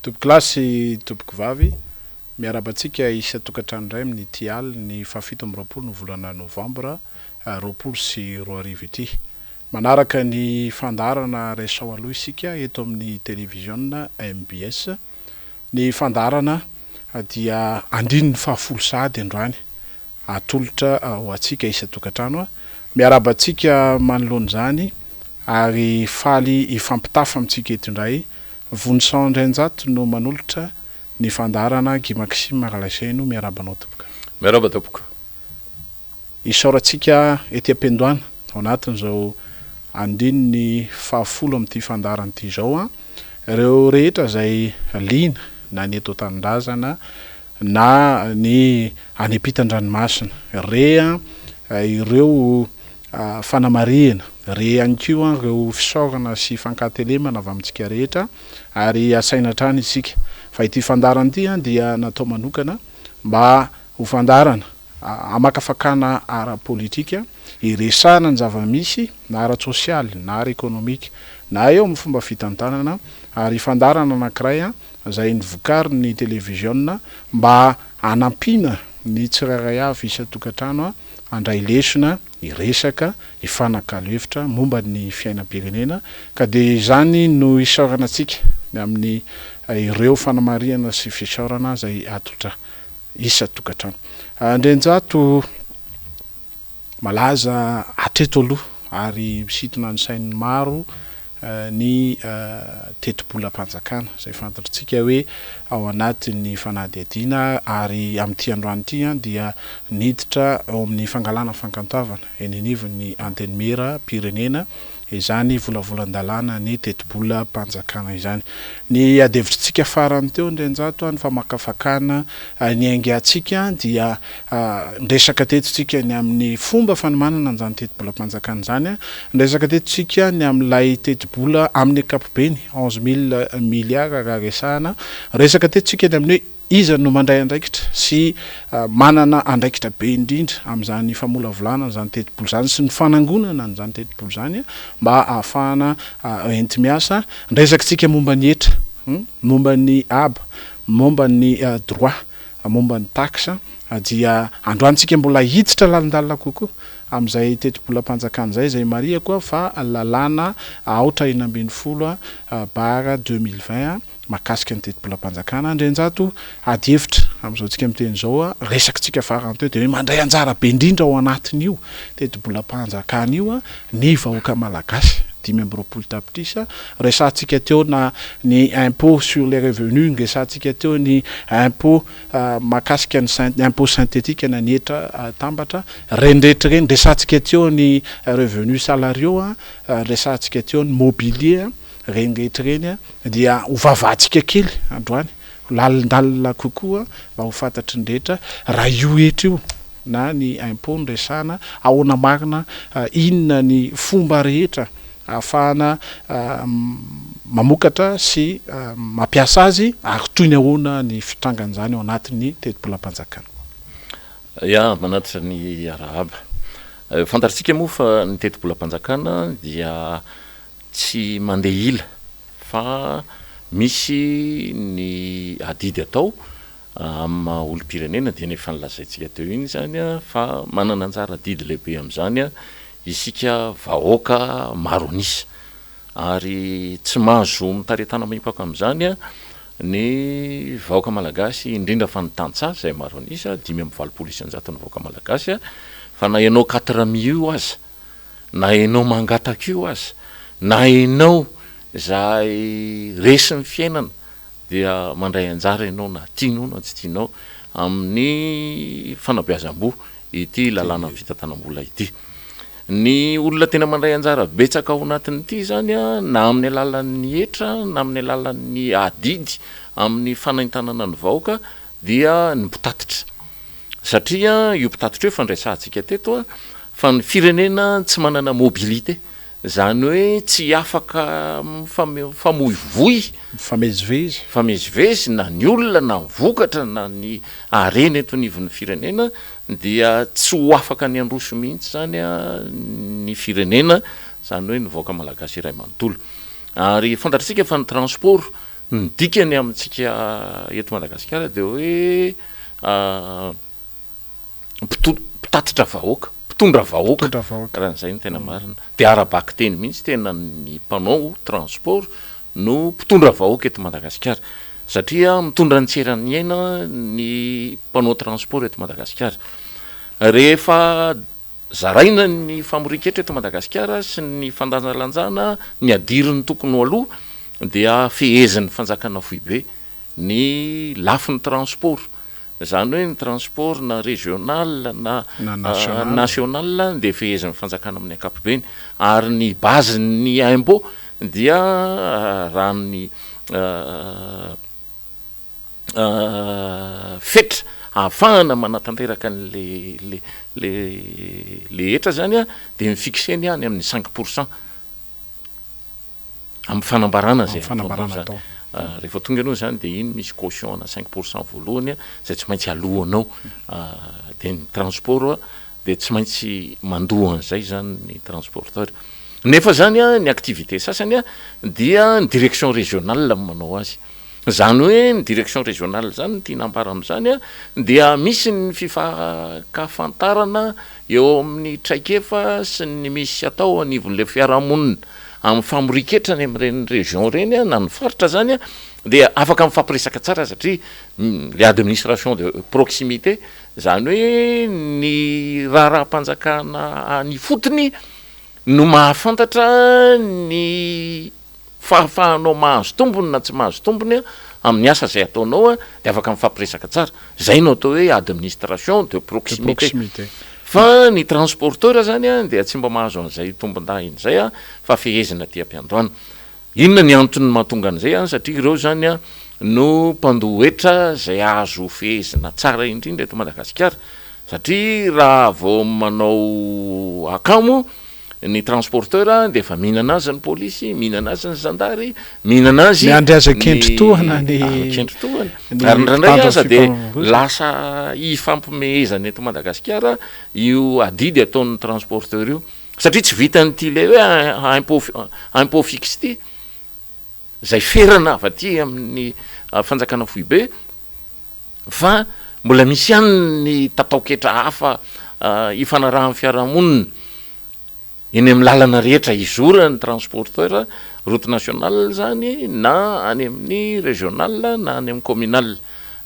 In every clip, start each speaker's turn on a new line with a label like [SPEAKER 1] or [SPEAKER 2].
[SPEAKER 1] Tompoko lasy tompoko vavy miarabantsika isa tokantrano iray amin'ny tialy ny 7 ny volana Novembre 2024 ity. Manaraka ny fandarana Resaho Aloha isika eto amin'ny télévision MBS. Ny fandarana dia andininy 10 sady androany atolotra ho atsika isa tokantrano miarabantsika manoloana zany ary faly ifampitafa amintsika eto indray Vonson Ndrenjato no manolotra ny fandarana Gimaksimy Magalasaino miarabanao tompoko.
[SPEAKER 2] Miaraba tompoko.
[SPEAKER 1] Isaorantsika ety am-pendohana ao anatin'izao andininy 10 amin'ity fandarana ity zao ireo rehetra izay liana na ny eto Tanindrazana na ny any ampitan-dranomasina ireo fanamariana ihany koa ireo fisaorana sy fankatelemana avy amintsika rehetra ary asaina trany isika fa ity fandarana ity dia natao manokana mba ho fandarana amakafakana ara-politika iresahana ny zava-misy na ara-tsosialy na ara-ekonomika na eo amin'ny fomba fitantanana ary fandarana anankiray izay nivokariny ny télévision mba hanampiana ny tsirairay avy isa-tokantrano andray lesona iresaka ifanakalo-hevitra momba ny fiainam-pirenena ka dia izany no isaorana antsika amin'ny ireo fanamariana sy fisaorana izay atotra isa-tokantrano. Ndrenjato malaza hatreto aloha ary misintona ny sain'ny maro ny teti-bolam-panjakana izay fantatritsika hoe ao anatin'ny fanadihadiana ary amin'ity androany ity dia niditra ao amin'ny fangalana fankantavana eny anivon'ny antenimera pirenena izany volavolan-dalàna ny teti-bolam-panjakana izany. Ny adevitrintsika farany teo Ndrenjato ny famakafakana ny aingantsika dia ndresaka tetontsika ny amin'ny fomba fanomanana an'izany teti-bolam-panjakana izany ndresaka tetontsika ny amin'ilay teti-bola amin'ny ankapobeny 11 000 milliards raha resahana resaka tetontsika ny amin'ny iza no mandray andraikitra sy manana andraikitra be indrindra amin'izany famolavolana izany teti-bola izany sy ny fanangonana n'izany teti-bola izany mba ahafahana enti miasa ndresakitsika momba ny etra momba ny aba momba ny droit momba ny taxe dia androantsika mbola hiditra lalindalina kokoa amin'izay teti-bolam-panjakana izay izay maria koa fa lalàna aotra 12 bara 2020 makasika ny teti-bolam-panjakana. Ndrenjato adihevitra amin'izao tsika miteny zao resakitsika farany teo dia hoe mandray anjara be indrindra ao anatin'io teti-bolam-panjakana io ny vahoaka malagasy 5 tapitrisa resantsika teo na ny impôt sur les revenus resantsika teo ny impôt makasika ny impôt synthétique na ny etra tambatra rendretra reny resantsika teo ny revenu salariaux resantsika teo ny mobilier reny rehetra reny dia ho vavahantsika kely androany lalindalina kokoa mba ho fantatry ny rehetra raha io etra io na ny impôt ny resana ahoana marina inona ny fomba rehetra ahafahana mamokatra sy mampiasa azy ary toy ny ahoana ny fitrangana izany ao anatin'ny teti-bolam-panjakana.
[SPEAKER 2] Ya manatitra ny arahaba fantatritsika moa fa ny teti-bolam-panjakana dia tsy mandeha ila fa misy ny adidy atao amin'ny olo-pirenena dia nefa nilazaintsika teo iny zany fa manana anjara adidy lehibe amin'izany isika vahoaka maro anisa ary tsy mahazo mitaretana mipaka amin'izany ny vahoaka malagasy indrindra fa ny tantsaha izay maro anisa 5.20 isanjato ny vahoaka malagasy fa na ianao 4 io aza na ianao mangataka io aza na ianao zay resy ny fiainana dia mandray anjara ianao na tianao na tsy tianao amin'ny fanabeazam-bo ity lalàna ny fitantanam-bola ity. Ny olona tena mandray anjara betsaka ao anatin'ity zany na amin'ny alalan'ny etra na amin'ny alalan'ny adidy amin'ny fanaintanana ny vahoaka dia ny mpitatitra satria io mpitatitra io fandraisantsika teto fa ny firenena tsy manana mobilité zany hoe tsy afaka famoivoy famezivezy na ny olona na vokatra na ny arena eto nivon'ny firenena dia tsy ho afaka ny androso mihitsy zany ny firenena zany hoe ny vahoaka malagasy iray manontolo ary fantatritsika fa ny transport ny dikany amintsika eto Madagasikara de hoe mpitatitra vahoaka, mpitondra vahoaka raha n'izay ny tena marina de arabaky teny mihitsy tena ny mpanao transport no mpitondra vahoaka eto Madagasikara satria mitondra ny tserany aina ny mpanao transport eto Madagasikara. Rehefa zaraina ny famoriketra eto Madagasikara sy ny fandanjalanjana ny adiriny tokony aloha dia fehezin'ny fanjakana foibe ny lafin'ny transport, zany hoe ny transport na régional na national de fehezin'ny fanjakana amin'ny ankapobeny, ary ny base ny impôt dia raha ny fetra ahafahana manatanteraka le etra zany de mifixeny any amin'ny 5% amin'ny fanambarana zay rehefa tonga anao zany de iny misy caution na 5% voalohany zay tsy maintsy alohanao de ny transport de tsy maintsy mandoa an'izay zany ny transporteur. Nefa zany ny activité sasany dia ny direction régionale manao azy, zany hoe ny direction régionale zany tia nampara am'zany dia misy ny fifakafantarana eo amin'ny traikefa sy ny misy atao anivon'le fiarahamonina amin'ny famoriketrany amin'ireny région reny na ny faritra zany dia afaka mifampiresaka tsara satria le administration de proximité zany hoe ny raha-rahampanjakana ny fotony no mahafantatra ny fahafahanao mahazo tombony na tsy mahazo tombony amin'ny asa zay ataonao de afaka mifampiresaka tsara, zay no atao hoe administration de proximité. Fa ny transporteur zany dia tsy mba mahazo an'izay tombon-dahiny zay fa fehezina ty am-piandohana. Inona ny antony mahatonga an'izay satria ireo zany no mpandohetra zay azo fehezina tsara indrindra eto Madagasikara, satria raha vao manao akamo ny transporteur de efa mihinana azy ny polisy, mihinana azy ny zandary, mihinana azy
[SPEAKER 1] miandry azy akendrotohana
[SPEAKER 2] kendrotohana ary ndraindray aza de lasa ifampimehezana eto Madagasikara io adidy ataon'ny transporteur io satria tsy vitan'ity le hoe impôt fixe ty zay ferana avy aty amin'ny fanjakana foibe, fa mbola misy ihany ny tataoketra hafa ifanarahan'ny fiarahamonina eny amin'ny lalana rehetra izora ny transporteur, route nationale zany na any amin'ny régional na any amin'ny communal,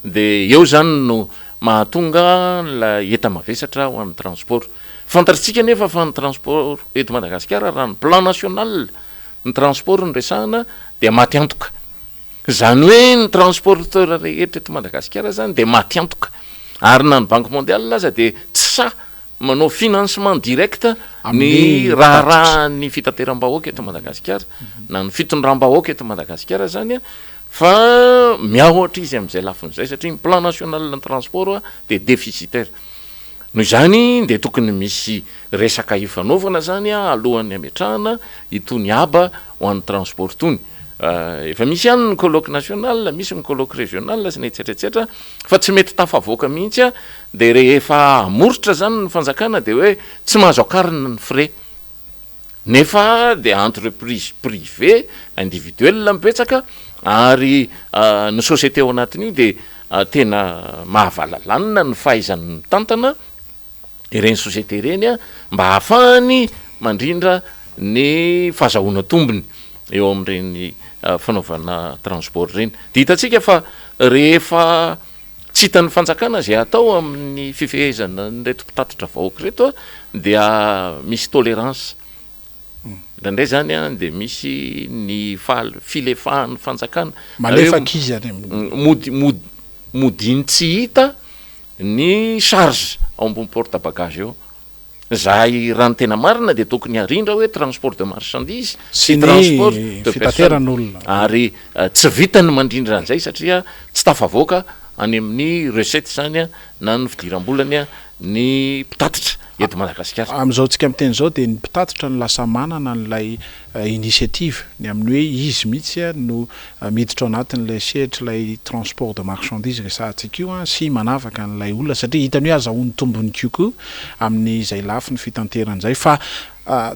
[SPEAKER 2] de eo zany no mahatonga la eta mavesatra ho an'ny transport. Fantatritsika nefa fa ny transport eto Madagasikara raha ny plan national ny transport ny resahana dia maty antoka, zany hoe ny transporteur rehetra eto Madagasikara zany de maty antoka, ary na ny banque mondiale aza de tsy sa manao financement direct ny raha ny fitateram-bahoaka eto Madagasikara na ny fitondram-bahoaka eto Madagasikara zany fa miahoatra izy amin'izay lafin'izay satria ny plan national ny transport de déficitaire. Noho izany de tokony misy resaka ifanaovana zany alohan'ny ametrahana itony aba ho an'ny transport tony. Efa misy ihany ny colloque national, misy ny colloque régional sy ny etsetretsetra, fa tsy mety tafavoaka mihitsy de rehefa amoritra zany ny fanjakana de hoe tsy mahazo akarina ny frais, nefa de entreprise privée individuelle mipetsaka ary ny société ao anatin'io de tena mahavalalana ny fahaizan'ny tantana ireny société ireny mba hahafahany mandrindra ny fahazahoana tombony eo amin'ireny fanaovana transport reny. De hitatsika fa rehefa tsy hitan'ny fanjakana zay atao amin'ny fifehezana nyreto mpitatitra vahoaka reto dia misy tolérance, ndraindray zany de misy ny filefahan'ny fanjakana
[SPEAKER 1] malefaka izy
[SPEAKER 2] modiny tsy hita ny charge ao ambony porte bagage eo. Zay raha ny tena marina de tokony harindra hoe transport de marchandise sy transport de personne, ary tsy vitany mandrindra an'izay satria tsy tafavoaka any amin'ny recette zany na ny fidiram-bolany ny mpitatitra eto Madagasikara.
[SPEAKER 1] Am'izao tsika am'teny zao de ny mpitatitra ny lasa manana n'ilay initiative ny amin'ny hoe izy mihitsy no miditra ao anatin'ilay sehatrilay transport de marchandise resahantsika io sy manavaka n'ilay olona satria hitany hoe azahoany tombony kokoa amin'ny izay lafy ny fitanteran'izay fa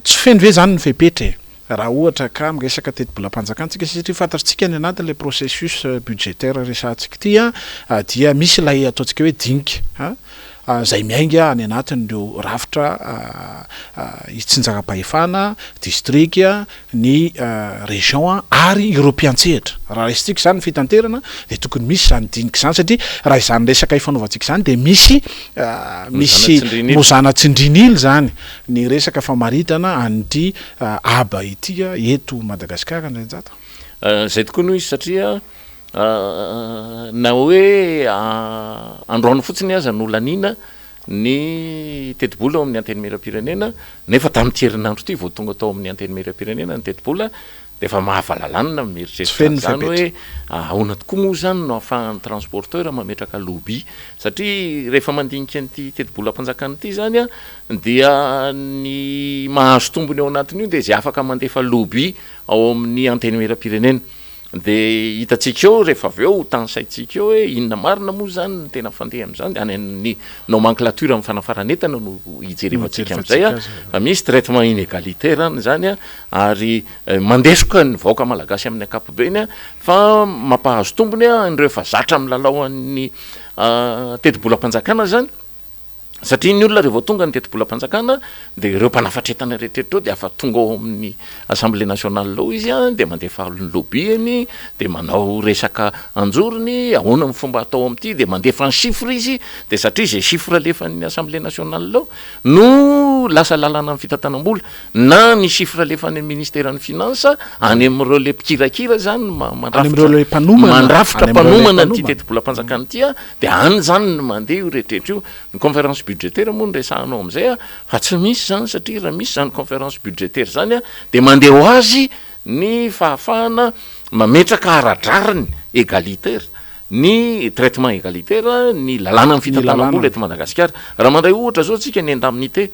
[SPEAKER 1] tsy feno ve zany ny fepetra raha ohatra ka miresaka teti-bolam-panjakantsika satria fantatritsika ny anatin'ilay processus budgétaire resantsika ity dia misy ilay ataontsika hoe dinika zay miainga any anatin'ireo rafitra itsinjaka-pahefana district ny région ary ireo mpiantsehatra raha resitsika zany fitanterana de tokony misy zany dinika zany satria raha izany resaka ifanaovantsika zany de misy mozana tsindrinily zany ny resaka famaritana an'ity aba ity eto Madagasikara ndrainjata
[SPEAKER 2] zay tokony hoy izy satria na hoe androany fotsiny aza nolanina ny tetibola ao amin'ny anteny meram-pirenena nefa tamin'ity herinandro ity vao tonga tao amin'ny anteny meram-pirenena ny tetibola de efa mahavalalana mieritreritra zany hoe ahoana tokoa moa zany no ahafahan'ny transporteur mametraka lobby satria rehefa mandinika an'ity tetibolam-panjakana ity zany dia ny mahazo tombony ao anatiny io de zay afaka mandefa lobby ao amin'ny anteny meram-pirenena de hitatsika eo rehefa avy eo tansaitsika eo hoe inona marina moa zany ny tena fandeha am'izany any amin'ny nomenclature amin'ny fanafaranetana no hijerevantsika am'izay fa misy traitement inégalitaire zany ary mandesoka ny vahoaka malagasy amin'ny ankapobeny fa mampahazo tombony ireo efa zatra amin'ny lalaoan'ny tetibolam-panjakana zany satria ny olona rehefa tonga ny tetibolam-panjakana de ireo mpanafatretana rehetrrehetra de afa tonga ao amin'ny assemblée nationale lao izy de mandefa lobbyny de manao resaka anjorony ahoana ny fomba atao am'ity de mandefa ny chiffre izy de satria zay chiffre alefan'ny assemblée nationale lao no lasa lalana amin'ny fitantanam-bola na ny chiffre alefan'ny ministère ny finance any am'ireo le mpikirakira zany mandrafitra mpanomana nyty tetibolam-panjakana ity de any zany no mandeha io rehetrrehetra io ny conférence budgétaire moa ny resahanao am'izay fa tsy misy zany satria raha misy zany conférence budgétaire zany de mandeha ho azy ny fahafahana mametraka aradrariny égalitaire ny traitement égalitaire ny lalàna amin'ny fitantanam-bola eto Madagasikara raha mandray ohatra zao tsika ny indemnité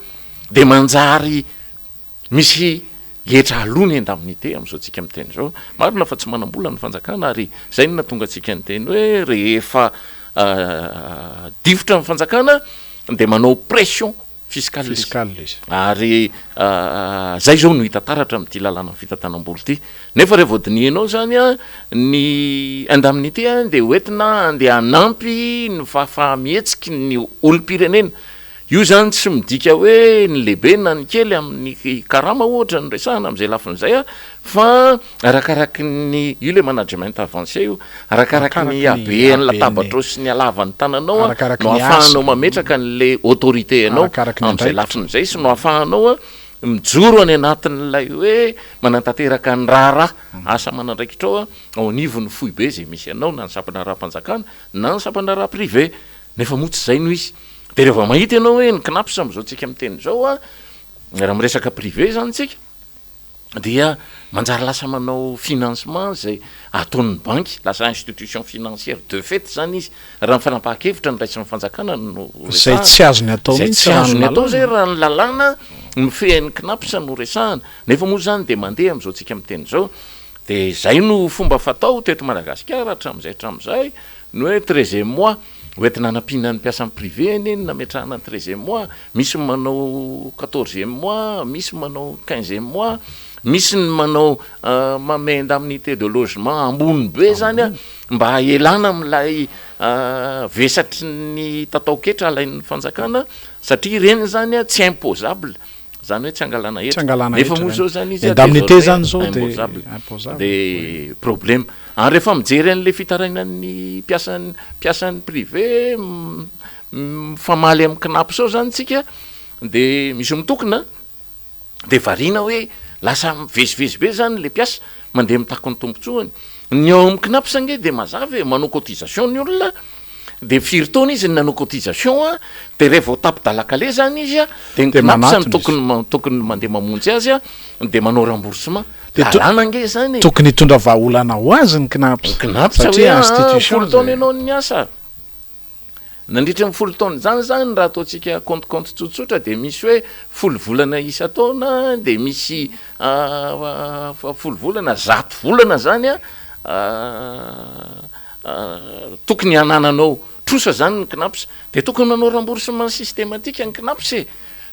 [SPEAKER 2] de manjary misy hetra aloha ny indemnité am'izao tsika miteny zao marina fa tsy manam-bola ny fanjakana ary zay no natonga tsika ny teny hoe rehefa difotra amin'ny fanjakana de manao pression fiscale ary zay zao no hita taratra amin'ity lalàna fitantanam-bola ity nefa rehefa vodinianao zany ny indemnité de hoentina andeha anampy ny fahafahamihetsiky ny olom-pirenena io zany tsy midika hoe ny lehibe na ny kely amin'ny karama ohatra ny resahana am'izay lafin'izay fa arakaraky ny io le management avancé io arakaraky ny abeny latabatra sy ny alavan'ny tananao no ahafahanao mametraka n'le autorité anao am'izay lafin'izay sy no ahafahanao mijoro any anatin'lay hoe manantanteraka ny raharaha asa manandraikitra ao anivon'ny fohy be zay misy anao na ny sampana raha-mpanjakana na ny sampana raha privé nefa motsy zay no izy de rehefa mahita ianao hoe ny knapsa am'izao tsika miteny zao raha miresaka privé zany tsika dia manjary lasa manao financement zay ataon'ny banky lasa institution financière de fait zany izy raha ny fanapaha-kevitra ny raisy ny fanjakana no
[SPEAKER 1] zay tsy azony atao
[SPEAKER 2] tsy azony atao zay raha ny lalàna mifehan'ny knapsa no resahana nefa moa zany de mandeha am'izao tsika miteny zao de zay no fomba fatao teto Madagasikara hatram'izay no hoe 13e mois hoentina anampina ny mpiasan'ny privé eny nametrahana ny 13e mois misy manao 14e mois misy manao 15e mois misy ny manao mame indemnité de logement ambony be zany mba haelana am'lay vesatry ny tatao-ketra alain'ny fanjakana satria reny zany tsy imposable zany hoe tsy angalana nefa moa zao zany izy
[SPEAKER 1] indemnité zany zao
[SPEAKER 2] de problème rehefa mijery an'le fitarainan'ny mpiasan'ny privé famaly amin'ny knapy sao zany tsika de misy mitokona de varina hoe lasa mivezivezy be zany le mpiasa mandeha mitako ny tombotsoany ny ao amin'ny knapy sange de mazava manao cotisation ny olona de firy taona izy nanao cotisation de rehefa tapidalakale zany izy de ny knapsa tokony mandeha mamonjy azy de manao remboursement lalàna nge zany
[SPEAKER 1] tokony hitondra vahaolana ho azy ny knapsa
[SPEAKER 2] satria institution folo taona ianao ny asa nandritra ny folo taona zany raha ataontsika compte tsotsotra de misy hoe folo volana isa taona de misy folo volana 100 volana zany tokony hanananao trosa zany ny knapsa de tokony manao remboursement systématique ny knapsa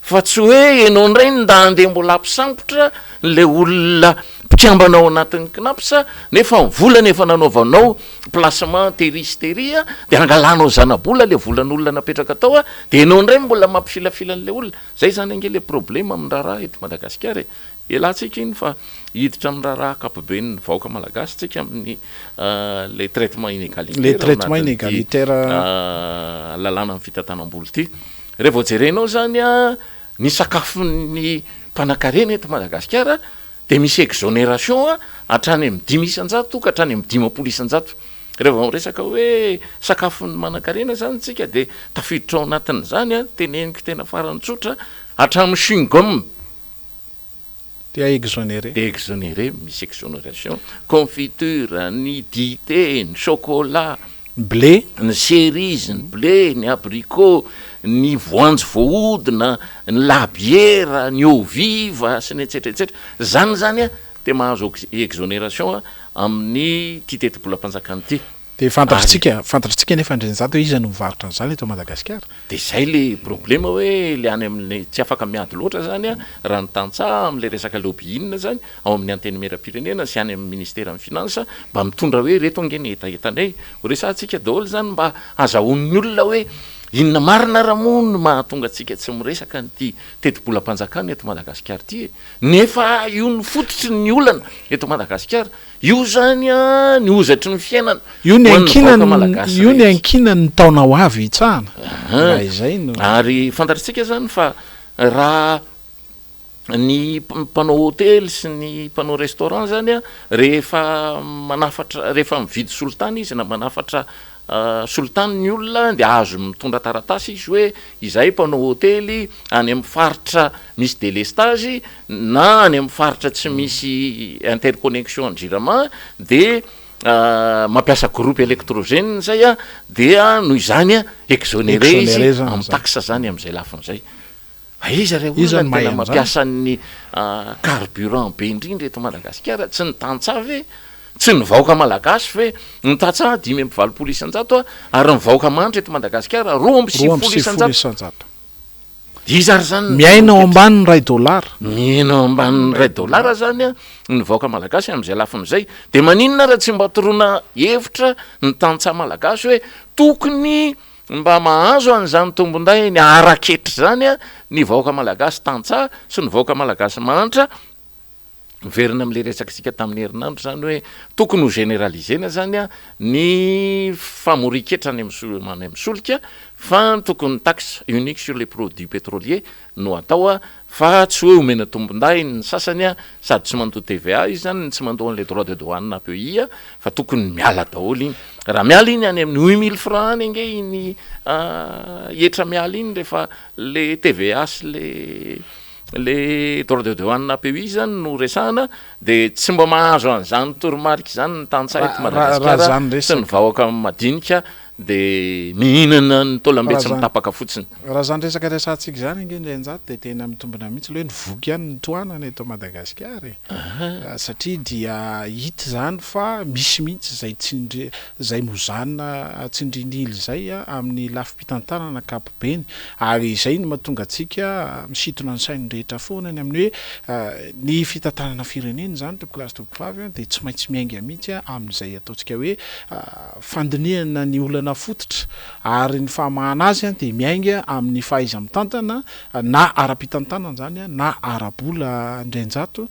[SPEAKER 2] fa tsy hoe ianao indray nda andeha mbola ampisambotra le olona mpitiambanao anatin'ny knapsa nefa mivolana efa nanaovanao placement teristeria de angalanao zanabola le volan'olona napetraka tao a de ianao indray mbola mampifilafilan'le olona zay zany ange le problema amin'raharaha eto Madagasikara elatsika iny fa hiditra amin'raharaha akapobe ny vahoaka malagasy tsika amin'ny le traitement inégalitaire lalàna amin'ny fitantanam-boly ty rehefa jerenao zany a ny sakafon'ny mpanakarena eto Madagasikara de misy exonération a hatrany amin'ny 10 isan-jato ka hatrany amin'ny 10 isan-jato rehefa resaka hoe sakafon'ny manakarena zany tsika de tafiditra ao anatin'zany a teneniko tena farany tsotra hatramin'ny chewing-gum
[SPEAKER 1] de
[SPEAKER 2] exonéré misy exonération confiture ny dité ny chocolat
[SPEAKER 1] blé
[SPEAKER 2] ny cerise ny blé ny abricot ny voanjo voahodina ny labiera ny oviva sy ny etseteraetsetra zany a de mahazo exonération amin'ny ty teti-bolam-panjakana ty
[SPEAKER 1] de fantatritsika nefa ndreny izy no mivarotra an'zany eto Madagasikara
[SPEAKER 2] de zay le problema hoe le any amin'ny tsy afaka miady loatra zany a raha ny tantsaha am'le resaka lobbyinina zany ao amin'ny anteny mera-pirenena sy any amin'ny ministera amin'ny finansa mba mitondra hoe reto angeny etaetanay ho resantsika daholo zany mba azahoan'ny olona hoe inona marina raha mono mahatonga atsika tsy miresaka nyty teti-bolam-panjakana eto Madagasikara ty nefa io ny fototry ny olana eto Madagasikara io zany a ny ozatry ny fiainana
[SPEAKER 1] io ny ankina ny taona ho avy itsahana izay no
[SPEAKER 2] ary fantatritsika zany fa raha ny mpanao hôtely sy ny mpanao restaurant zany a rehefa mividy solitany izy na manafatra solitany ny olona de azo mitondra taratasy izy hoe izay mpanao hôtely any amin'ny faritra misy délestage na any amin'ny faritra tsy misy interconnexion en-jirama de mampiasa groupe électrogène zay a dia noho izany a exonéré izy amin'ny taxe zany am'izay lafin'izay izy re olona tena mampiasa ny carburant be indrindra eto Madagasikara tsy ny tantsavy tsy ny vahoaka malagasy fe ny tatsa 5 isan-jato ary ny vahoaka manitra eto Madagasikara 2 isan-jato izy ary zany
[SPEAKER 1] miainao ambanin'ny $1
[SPEAKER 2] miainao ambanin'ny $1 zany a ny vahoaka malagasy am'izay lafin'izay de maninona raha tsy mba toroana hevitra ny tantsa malagasy hoe tokony mba mahazo an'izany tombonday ny araketry zany a ny vahoaka malagasy tantsa sy ny vahoaka malagasy manitra verina am'le resakasika tamin'ny herinandro zany hoe tokony ho généralisena zany a ny famoriketra any amin'ny solika fa tokony taxe unique sur les produits pétroliers no atao a fa tsy hoe omena tombonday ny sasany a sady tsy mandoa TVA izy zany tsy mandoa an'le droit de douane na pays a fa tokony miala daholo iny raha miala iny any amin'ny 8000 francs any ange iny etra miala iny rehefa le TVA sy le droit de douane na pays zany no resahana de tsy mba mahazo an'izany toromarika zany ny tantsaha eto Madagasikara sy ny vahoaka madinika de mihinana ny tolambetsy mitapaka fotsiny
[SPEAKER 1] raha zany resaka resantsika zany ange ndrenjato de tena mitombina mihitsy le hoe nivoky ihany ny toanana eto Madagasikara satria dia hita zany fa misy mihitsy zay mozanina tsindrinily zay a amin'ny lafi-pitantanana kapobeny ary izay no mahatonga atsika misitona ny sainy rehetra foana ny amin'ny hoe ny fitantanana firenena zany topolasy de tsy maintsy miainga mihitsy amin'izay ataontsika hoe fandiniana ny olana fototra ary ny fahamahana azy de miainga amin'ny fahaiza mitantana na ara-pitantanana zany na arabola ndrenjato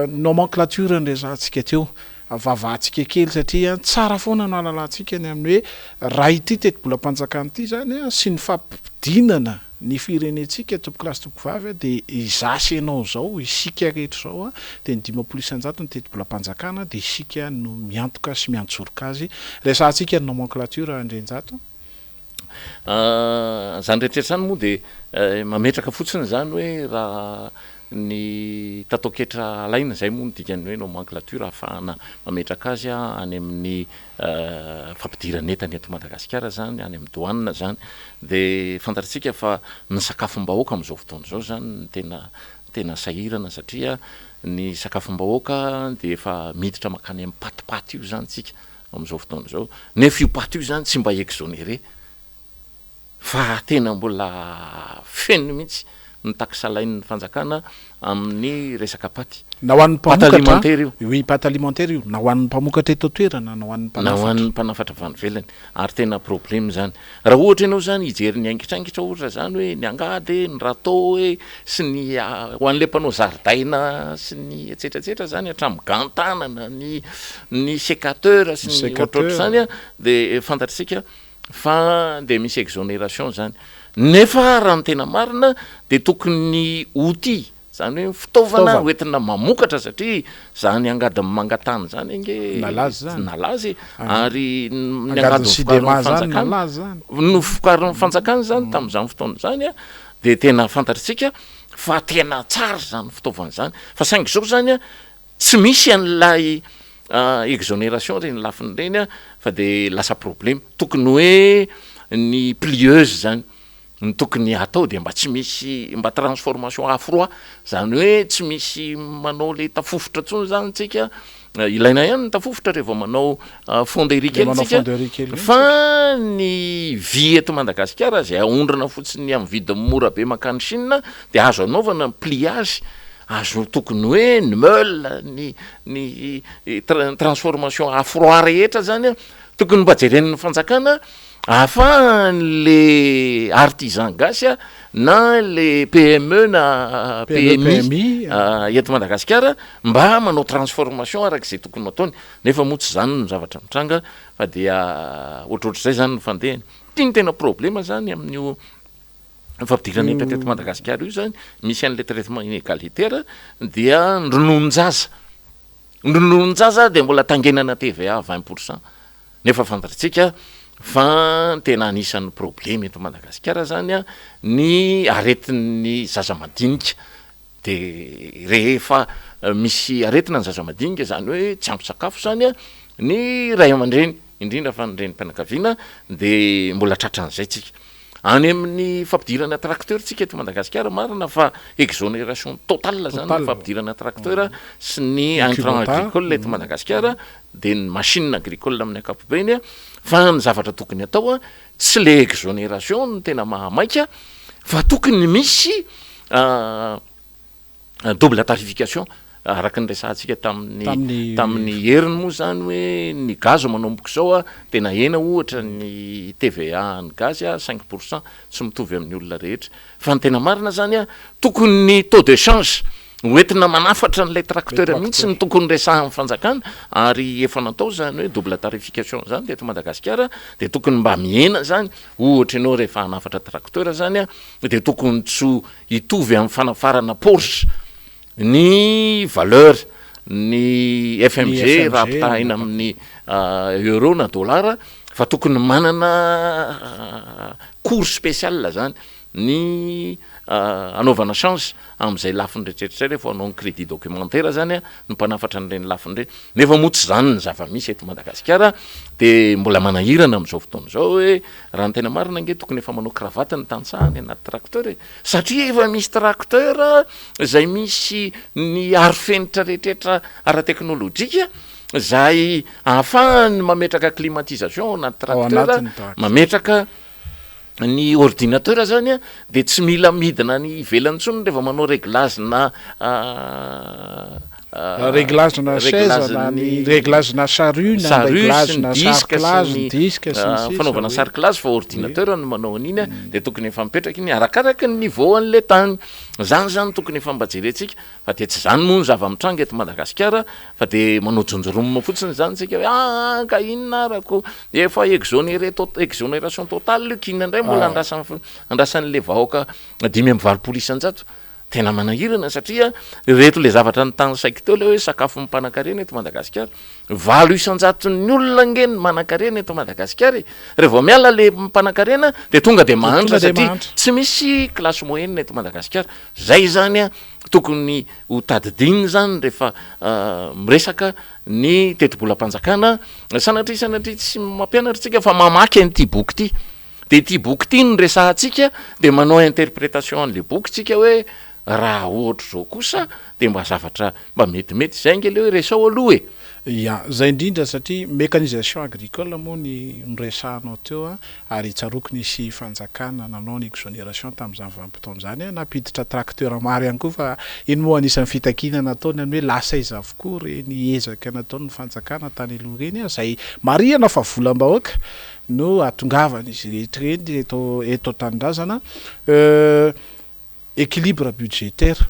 [SPEAKER 1] nomenclature nresantsika teo vavahantsika kely satria tsara foana no alalantsika ny amin'ny hoe raha ity teti-bolam-panjakana ity zany sy ny fampidinana ny firenetsika topokilasy topovavy de izasy ianao zao isika rehetra zao de ny 5 isan-jato ny teti-bolam-panjakana de isika no miantoka sy miantsoroka azy resantsika ny nomenclature ndrenjato
[SPEAKER 2] zany rehetrrehetra zany moa de mametraka fotsiny zany hoe raha ny tatoketra alaina zay moa nodikany hoe nomenclature ahafahana mametraka azy any amin'ny fampidiranetany eto Madagasikara zany any amin'ny douane zany de fantatritsika fa ny sakafom-bahoaka am'izao fotoana zao zany tena sahirana satria ny sakafom-bahoaka de efa miditra makany amin'ny patipaty io zany tsika am'izao fotoana zao nefa io paty io zany tsy mba exonéré fa tena mbola feno mihitsy ny taksalain'ny fanjakana amin'ny resaka paty
[SPEAKER 1] na ho an'ny
[SPEAKER 2] paty alimentaire io
[SPEAKER 1] oui paty alimentaire io na ho an'ny mpamokatra eto toerana na ho an'ny
[SPEAKER 2] na ho an'ny mpanafatra vanivelany ary tena problème zany raha ohatra ianao zany hijery ny angitrangitra ohatra zany hoe ny angady ny râteau hoe sy ny ho an'le mpanao zaridaina sy ny etsetratsetra zany hatramin'ny gantanana ny sécateur sy ny ohatrohatra zany a de fantatritsika fa de misy exonération zany nefa raha ny tena marina de tokony outil zany hoe fitaovana hoentina mamokatra satria zany angady mangatany zany nge nalazy ary ny angady nofokarin'ny fanjakana zany tamin'izany fotoana zany a de tena fantatritsika fa tena tsara zany fitaovana zany fa saingy zao zany a tsy misy an'lay exonération reny lafiny reny a fa de lasa problème tokony hoe ny plieuse zany ny tokony atao de mba tsy misy mba transformation à froid zany hoe tsy misy manao le tafofotra tsony zany tsika ilaina ihany ny tafofotra rehefa manao fonderie kely tsika fa ny vy eto Madagasikara zay aondrana fotsiny amin'ny vidiny mora be makany Chine de azo anaovana pliage azo tokony hoe ny meule ny transformation à froid rehetra zany tokony mba jeren'ny fanjakana ahafahan'le artisan gasy na le PME na PMI eto Madagasikara mba manao transformation arak'izay tokony ataony nefa moa tsy zany ny zavatra mitranga fa dia ohatrohatr'izay zany ny fandehany tiany tena problema zany amin'io fampidirana entana eto Madagasikara io zany misy an'le traitement inégalitaire dia ndrononon-jaza de mbola tangenana TVA 20% nefa fantatritsika fa tena anisan'ny problème eto Madagasikara zany a ny aretin'ny zaza madinika de rehefa misy aretina ny zaza madinika zany hoe tsy ampy sakafo zany a ny ray aman-dreny indrindra fa ny renim-pianakaviana de mbola tratran'izay tsika any amin'ny fampidirana tracteur tsika eto Madagasikara marina fa exonération totale zany fampidirana tracteur sy ny intrant agricole eto Madagasikara de ny machine agricole amin'ny ankapobeny fa ny zavatra tokony atao tsy le exonération ny tena mahamaika fa tokony misy double tarification araka ny resantsika tamin'ny heriny moa zany hoe ny gaz manomboka zao tena ena ohatra ny TVA ny gaz 5% tsy mitovy amin'ny olona rehetra fa ny tena marina zany tokony ny taux de change hoentina manafatra n'lay tracteur mihitsy ny tokony resahan'ny fanjakana ary efa natao zany hoe double tarification zany de eto Madagasikara de tokony mba miena zany ohatra ianao rehefa hanafatra tracteur zany de tokony tsy hitovy amin'ny fanafarana Porsche ny valeur ny FMG raha ampitahina amin'ny euro na dollar fa tokony manana cours spécial zany ny anaovana change am'izay lafiny rehetrarehetra rehefa anao ny crédit documentaire zany ny mpanafatra n'ireny lafiny reny nefa moa tsy zany ny zava-misy eto Madagasikara de mbola manahirana am'izao fotoana zao hoe raha ny tena marina nge tokony efa manao cravatte ny tantsahany anaty tracteur satria efa misy tracteur zay misy ny arofenitra rehetrarehetra ara-teknôlôjika zay ahafahany mametraka climatisation anaty tracteur mametraka ny ordinateur zany de tsy mila midina ny ivelany tsony rehefa manao réglage na
[SPEAKER 1] réglage na chaise na ny réglage na charrue na réglage na disque
[SPEAKER 2] fanaovana sarclage fa ordinateur no manao an'iny de tokony efa mipetraka iny arakaraky ny niveau an'le tany zany tokony efa mba jerentsika fa de tsy zany moa ny zava-mitranga eto Madagasikara fa de manao jonjoromona fotsiny zany tsika hoe ka inona arako efa exonération totale kina indray mbola andrasan'le vahoaka 520 isan-jato tena manahirana satria reto le zavatra ny tany saiko teo le hoe sakafo mimpanankarena eto Madagasikara 8 isan-jato ny olona ngeny manankarena eto Madagasikara rehefa miala le mpanankarena de tonga de mahantra satria tsy misy classe moyenne eto Madagasikara zay zany tokony ho tadidinina zany rehefa miresaka ny tetibolam-panjakana sanatria tsy mampianatra tsika fa mamaky an'ity boky ity de ity boky ity ny resahantsika de manao interprétation an'le boky tsika hoe raha ohatra zao kosa de mba zavatra mba metimety zay nge le hoe Resaho Aloha
[SPEAKER 1] Ya zay indrindra satria mécanisation agricole moa ny resahanao teo ary tsaroky nisy fanjakana nanao ny exonération tamin'izany vanim-potoana zany napiditra tracteur maro ihany koa fa iny moa anisan'ny fitakina nataony hoe lasa izy avokoa reny ezaka nataony fanjakana tany aloha reny zay marihana fa volam-bahoaka no atongavana izy rehetra reny eto tanindrazana équilibre budgétaire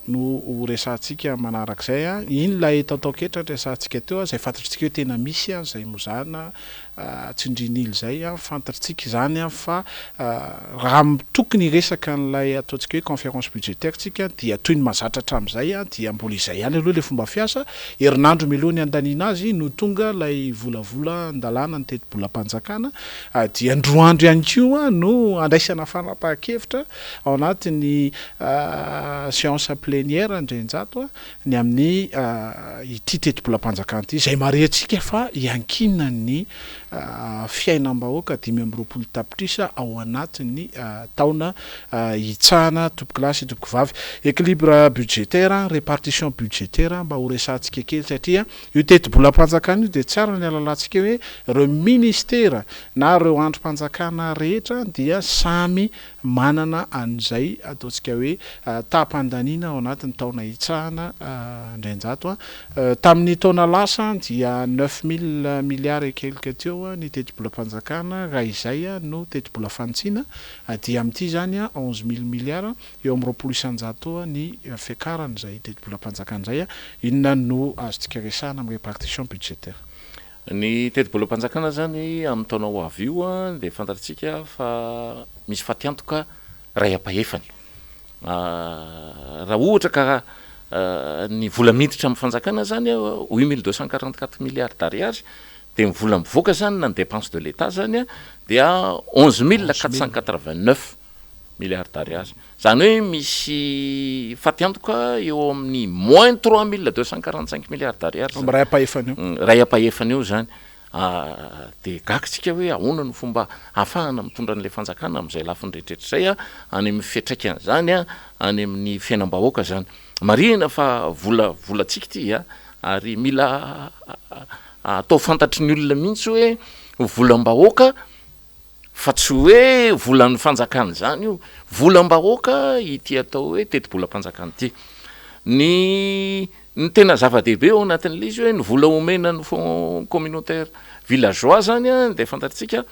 [SPEAKER 1] no resantsika manarak'izay iny lay taotaoketra resantsika teo zay fantatritsika hoe tena misy zay mozana tsindrinily zay fantatritsika zany fa raha tokony resaka n'lay ataontsika hoe conférence budgétaire tsika dia toy ny mazatra hatram'izay dia mbola izay ihany aloha le fomba fiasa herinandro milohany andaniana azy no tonga lay volavola andalana ny teti-bolam-panjakana dia androandro ihany koa no andraisana fanapahan-kevitra ao anatin'ny séance plénière ndrenjato ny amin'ny ity teti-bolam-panjakana ity zay marehantsika fa iankinana ny fiainam-bahoaka 5 tapitrisa ao anatin'ny taona hitsahana tompoko lahy sy tompoko vavy équilibre budgétaire répartition budgétaire mba ho resantsika kely satria io teti-bolam-panjakana io dia tsara ny alalantsika hoe reo ministera na reo androm-panjakana rehetra dia samy manana an'izay ataontsika hoe tapandaniana ao anatin'ny taona hitsahana ndrenjato tamin'ny taona lasa dia 9000 milliards et quelque teo ny teti-bolam-panjakana raha izay no teti-bola fantsina dia amin'ity zany 11000 milliards eo amin'ny 20 isanjato ny fiakarana zay teti-bolam-panjakana zay inona no azontsika resahana amin'ny répartition budgétaire.
[SPEAKER 2] Ny teti-bolam-panjakana zany amin'ny taona ho avy io dia fantatritsika fa misy fatiantoka ray apahefany raha ohatra ka ny vola miditra amin'ny fanjakana zany 8244 milliards d'ariary dia mivola mivoaka zany na ny dépense de l'état zany dia 11489 milliards d'ariary zany hoe misy fatiantoka eo amin'ny moins 3245 milliards d'ariary
[SPEAKER 1] ray apahefany io
[SPEAKER 2] ray apahefany io zany dia gakitsika hoe ahoana no fomba ahafahana mitondra n'ilay fanjakana amin'izay lafiny rehetrrehetra zay any amin'ny fiatraikany zany any amin'ny fiainam-bahoaka zany marihana fa volatsika ity ary mila atao fantatry ny olona mihitsy hoe volam-bahoaka fa tsy hoe volan'ny fanjakana zany io volam-bahoaka ity atao hoe teti-bolam-panjakana ity ny tena zava-dehibe ao anatin'ilay izy hoe ny vola omena ny fond communautaire villageois zany dia fantatritsika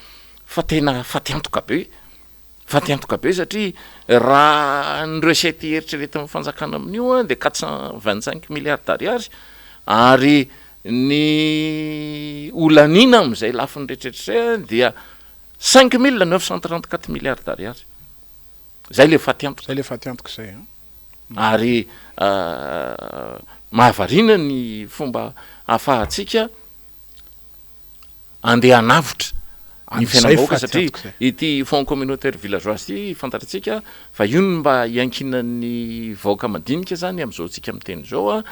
[SPEAKER 2] fa tena fatiantoka be satria raha ny recette eritreretin'ny fanjakana amin'io dia 425 milliards d'ariary ary ny olanina amin'izay lafiny rehetrrehetra zay dia 5934 milliards d'ariary zay le fatiantoka
[SPEAKER 1] zay
[SPEAKER 2] ary mahavarina ny fomba ahafahantsika andeha anavotra ny fiainam-bahoaka satria ity fond communautaire villageois ity fantatritsika fa io ny mba iankinan'ny vahoaka madinika zany amin'izao tsika miteny zao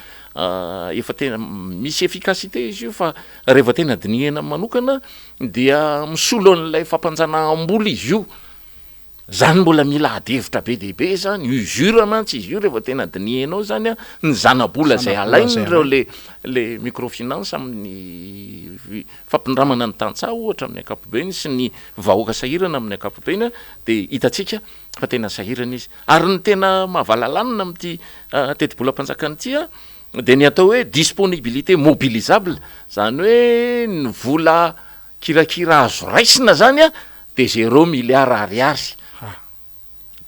[SPEAKER 2] efa tena misy efficacité izy io fa rehefa tena dinihana manokana dia misolo an'ilay fampanjanaam-bola izy io zany mbola mila adevitra be dehibe zany usure mantsy izy io rehefa tena dinihanao zany ny zana-bola zay alainy reo le microfinance amin'ny fampindramana ny tantsaha ohatra amin'ny ankapobeny sy ny vahoaka sahirana amin'ny ankapobeny dia hitatsika fa tena sahirana izy ary ny tena mahavalalànina amin'ity teti-bolam-panjakana ity dia ny atao hoe disponibilité mobilisable zany hoe ny vola kirakira azo raisina zany dia 0 milliard ariary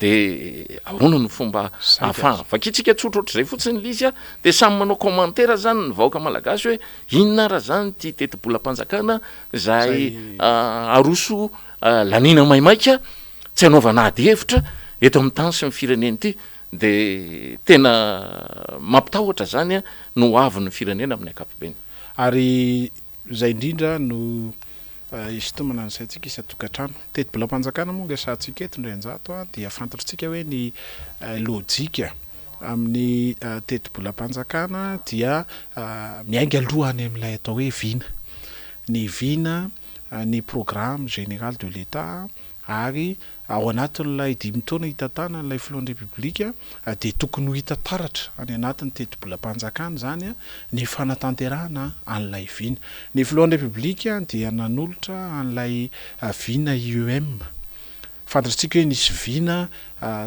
[SPEAKER 2] dia ahoana ny fomba ahafahana vakitsika tsotra ohatr'izay fotsiny lizy dia samy manao commentaire zany ny vahoaka malagasy hoe inona raha zany ty teti-bolam-panjakana zay aroso lanina maimaika tsy hanaovana ady hevitra eto amin'ny tany sy ny firenena ity dia tena mampitahotra zany no avy ny firenena amin'ny ankapobeny
[SPEAKER 1] ary zay indrindra no izy to manano saintsika isa-tokantrano teti-bolam-panjakana moa resantsika eto ndrenjato dia fantatritsika hoe ny lojika amin'ny teti-bolam-panjakana dia miainga alohany amin'ilay atao hoe vina ny programme général de l'état ary ao anatin'ilay 5 taona hitatana n'ilay filohan'ny repoblika dia tokony ho hita taratra any anatin'ny teti-bolam-panjakana zany ny fanatanterahana an'ilay vina. Ny filohan'ny repoblika dia nanolotra an'ilay vina IEM. Fantatritsika hoe nisy vina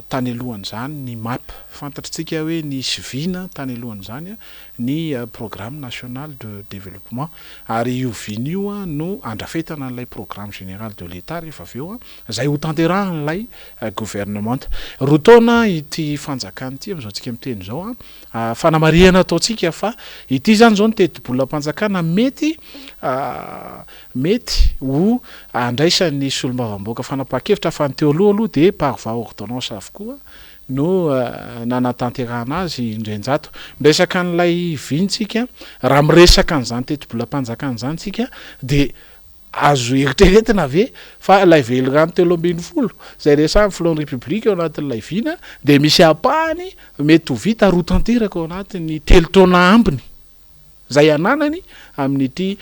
[SPEAKER 1] tany alohan'izany ny MAP. Fantatritsika hoe nisy vina tany alohan'izany ny programme national de développement, ary io vina io no andrafetana n'ilay programme général de l'État rehefa avy eo zay ho tanterahan'ilay gouvernement. Roa taona ity fanjakana ity am'izao tsika miteny zao fanamariana ataotsika fa ity zany zao ny teti-bolam-panjakana mety ho andraisan'ny solombavamboaka fanapahan-kevitra fa ny teo aloha dia par voie ordonnance avokoa no nanatanterahana azy indrenjato. Miresaka n'ilay vintsika raha miresaka an'izany teti-bolam-panjakana zany tsika dia azo eritreretina ve fa ilay velirano 320 zay resahan'ny filohan'ny repoblika ao anatin'ilay vina dia misy apahany mety ho vita roa tanteraka ao anatin'ny 3 taona ambiny zay ananany amin'ity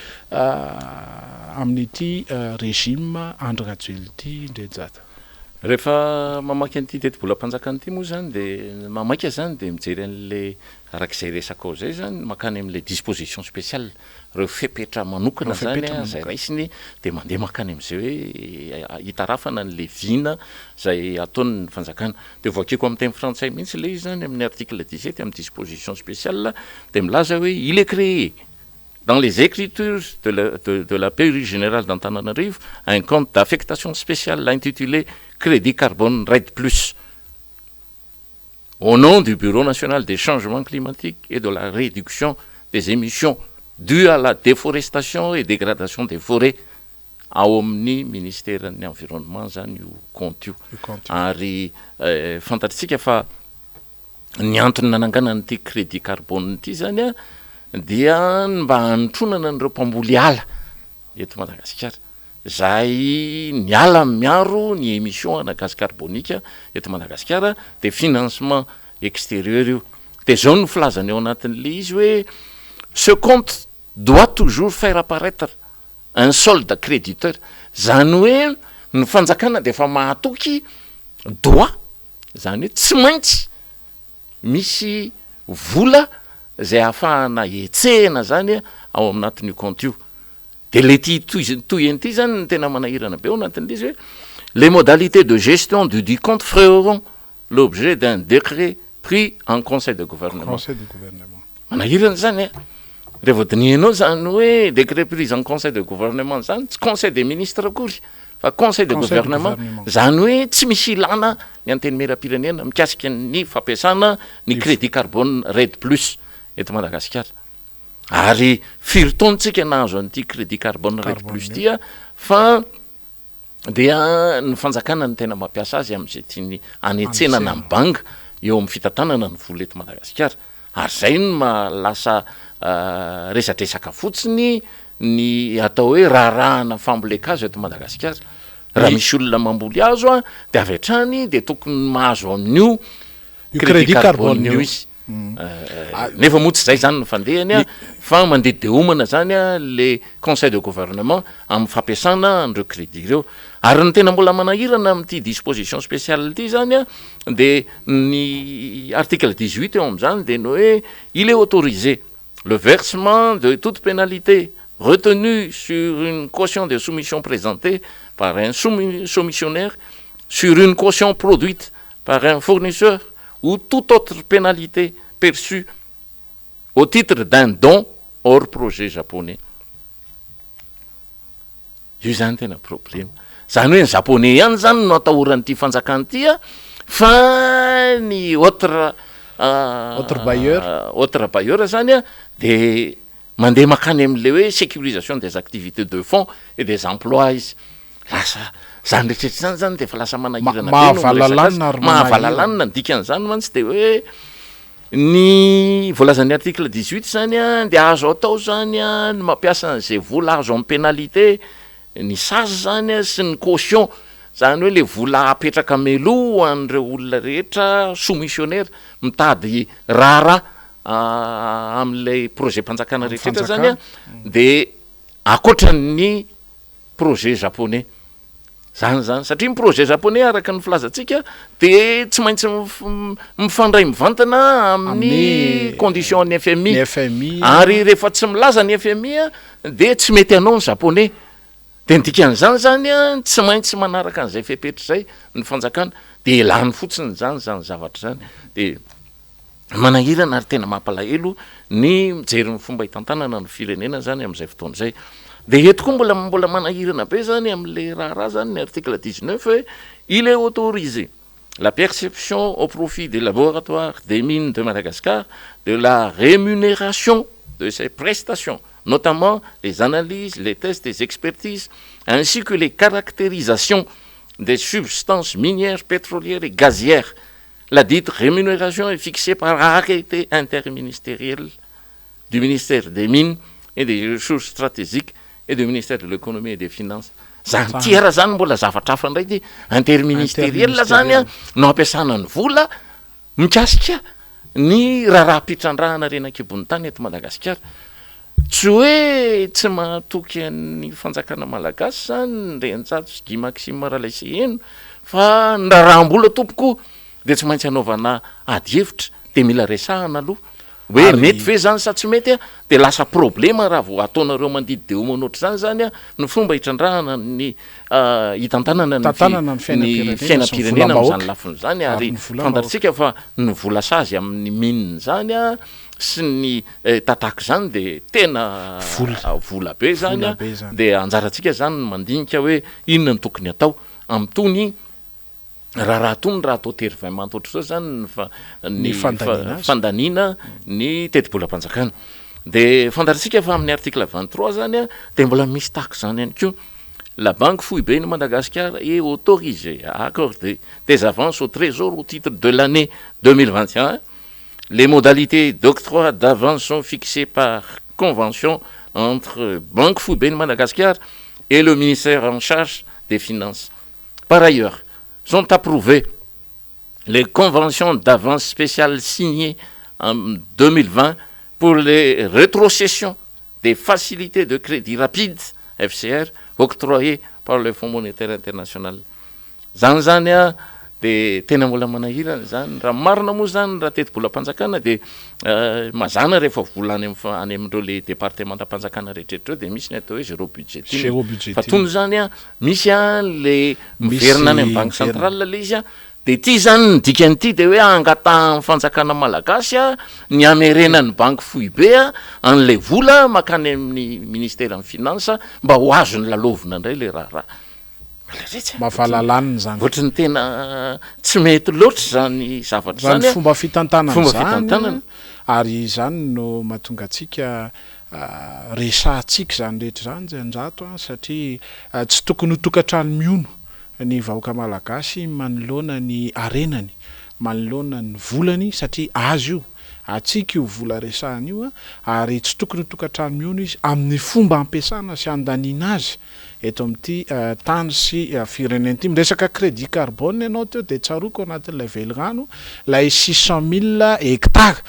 [SPEAKER 1] régime Andry Rajoelina ity indrenjata.
[SPEAKER 2] Rehefa mamaky an'ity teti-bolam-panjakana ity moa zany dia mamaky zany dia mijery an'lay arak'izay resaka ao zay zany makany amin'ilay disposition spéciale reo fepetra manokana zany zay raisiny dia mandeha makany amin'izay hoe hitarafana n'lay vina zay ataon'ny fanjakana. Dia voakeko amin'ny teny frantsay mihitsy le izy zany amin'ny article 17 amin'ny disposition spéciale dia milaza hoe il est créé dans les écritures de la pairie générale d'Antananarivo un compte d'affectation spéciale intitulé Crédit Carbone RED+, au nom du Bureau national des changements climatiques et de la réduction des émissions dues à la déforestation et dégradation des forêts ao amin'ny ministèren'ny environnement zany io compte io. Ary fantatritsika fa ny antony nanangana n'ity crédit carbone ity zany dia mba hanotronana n'ireo mpamboly ala eto Madagasikara zay ny ala miaro ny émission ana gaz carbonika eto Madagasikara dia financement extérieur io. Dia zao no filazany ao anatin'le izy hoe ce compte doit toujours faire apparaître un solde créditeur, zany hoe ny fanjakana dia efa mahatoky doit zany hoe tsy maintsy misy vola zay ahafahana etsehana zany ao amin'anatin'io compte io. Dia le toy an'ity zany ny tena manahirana be ao anatin'izy hoe les modalités de gestion du compte feront l'objet d'un décret pris en conseil de gouvernement. Manahirana zany rehefa dinianao zany hoe décret pris en conseil de gouvernement zany tsy conseil des ministres akory fa conseil de gouvernement zany hoe tsy misy ilana ny anteny meram-pirenena mikasika ny fampiasana ny crédit carbone RED+ eto Madagasikara. Ary firy-taontsika nahazo an'ity crédit carbone RED+ tia fa dia ny fanjakana ny tena mampiasa azy amin'izay tiany anetsenana amin'ny banga eo amin'ny fitantanana ny vola eto Madagasikara. Ary zay no malasa resadresaka fotsiny ny atao hoe raharahana famboleka-azo eto Madagasikara. Raha misy olona mamboly azo dia avy hatrany dia tokony mahazo amin'io crédit carbone io izy. Nefa moa tsy zay zany no fandehany fa mandeha de homana zany le conseil de gouvernement amin'ny fampiasana an'ireo crédit ireo. Ary ny tena mbola manahirana amin'ity disposition spéciale ity zany dia ny article 18 eo amin'izany dia no hoe il est autorisé le versement de toute pénalité retenue sur une caution de soumission présentée par un soumissionnaire, sur une caution produite par un fournisseur ou toute autre pénalité perçue au titre d'un don hors projet japonais. Io zany tena problème. Zany hoe ny japonais ihany zany no atahoran'ity fanjakana ity fa ny autre bailleur zany dia mandeha makany amin'le hoe sécurisation des activités de fonds et des emplois izy. Lasa zany rehetrarehetra zany dia efa lasa manahirana mahavalalana ny dikan'izany mantsy dia hoe ny voalazan'ny article 18 zany dia azo atao zany ny mampiasa an'izay vola azo amin'ny pénalité ny sazy zany sy ny caution zany hoe le vola apetraka melo an'ireo olona rehetra soumissionnaire mitady raharaha amin'ilay projet mpanjakana rehetrarehetra zany dia akoatran'ny projet japonais zany satria ny projet japonais araka ny filazantsika de tsy maintsy mifandray mivantana amin'ny condition ny FMI ary rehefa tsy milaza ny FMI de tsy mety anao ny japonais de ndikan'izany zany tsy maintsy manaraka an'izay fepetra zay ny fanjakana de lany fotsiny zany zavatra zany de manahirana ary tena mampalahelo ny mijery ny fomba hitantanana ny firenena zany am'izay fotoana zay de eto koa mbola manahirana be zany am'le raha zany ny article 19 il est autorisé la perception au profit des laboratoires des mines de Madagascar de la rémunération de ces prestations, notamment les analyses, les tests, les expertises, ainsi que les caractérisations des substances minières, pétrolières et gazières. La dite rémunération est fixée par arrêté interministériel du ministère des Mines et des Ressources stratégiques et du ministère de l'économie et des finances. Zany tiara zany mbola zavatra hafa ndray ty interministériel zany no ampiasana ny vola mikasika ny raharahapitrandrahana renakibon'ny tany eto Madagasikara. Tsy hoe tsy mahatoky ny fanjakana malagasy zany renjato sy Guy Maxime Maralaisy fa ny raharaham-bola tompoko de tsy maintsy anaovana ady hevitra de mila resahana aloha hoe mety ve zany sa tsy mety de lasa problema raha vao ataonareo mandidy de omanotry zany ny fomba hitrandrahana ny hitantanana ny fiainam-pirenena am'izany lafiny zany ary fantatsika fa ny vola sazy amin'ny mine zany sy ny tataky zany de tena vola be zany de anjaratsika zany mandinika hoe inona ny tokony atao am'tony raha tony raha atao tervaiement ohatry zao zany ny fandanina ny teti-bola-panjakana de fantatsika fa amin'ny article 23 zany de mbola misy taxe zany ihany koa. La Banque Fouille de Madagascar est autorisée à accorder des avances au trésor au titre de l'année 2021. Les modalités d'octroi d'avance sont fixées par convention entre Banque Fouille de Madagascar et le ministère en charge des Finances. Par ailleurs, sont approuvées les conventions d'avance spéciales signées en 2020 pour les rétrocessions des facilités de crédit rapide, FCR, octroyées par le Fonds monétaire international. Zanzania de tena mbola manahirana zany raha marina moa zany raha teti-bola-panjakana de mazana rehefa volany any amindreo le départementam-panjakana rehetrrehetra de misy ny atao hoe zéro budget fa tony zany misy le miverina any amin'ny banque centrale le izy de ty zany nidikan'ity de hoe angatahan'ny fanjakana malagasy ny amerenan'ny banque fouille be an'le vola makany amin'ny ministère amin'ny finance mba ho azony lalovina indray le raha
[SPEAKER 1] mafalalany zany
[SPEAKER 2] ohatrany tena tsy mety loatra zany zavatra zany
[SPEAKER 1] fomba fitantanana zany ary zany no mahatonga atsika resahantsika zany rehetra zany janjato satria tsy tokony ho tokantrano miono ny vahoaka malagasy manoloana ny arenany manoloana ny volany satria azo io atsika io vola resahana io ary tsy tokony ho tokantrano miono izy amin'ny fomba ampiasana sy andaniana azy eto amin'ity tany sy firenena ity miresaka crédit carbone ianao teo de tsaroko anatin'ilay velirano lay 600 000 hectares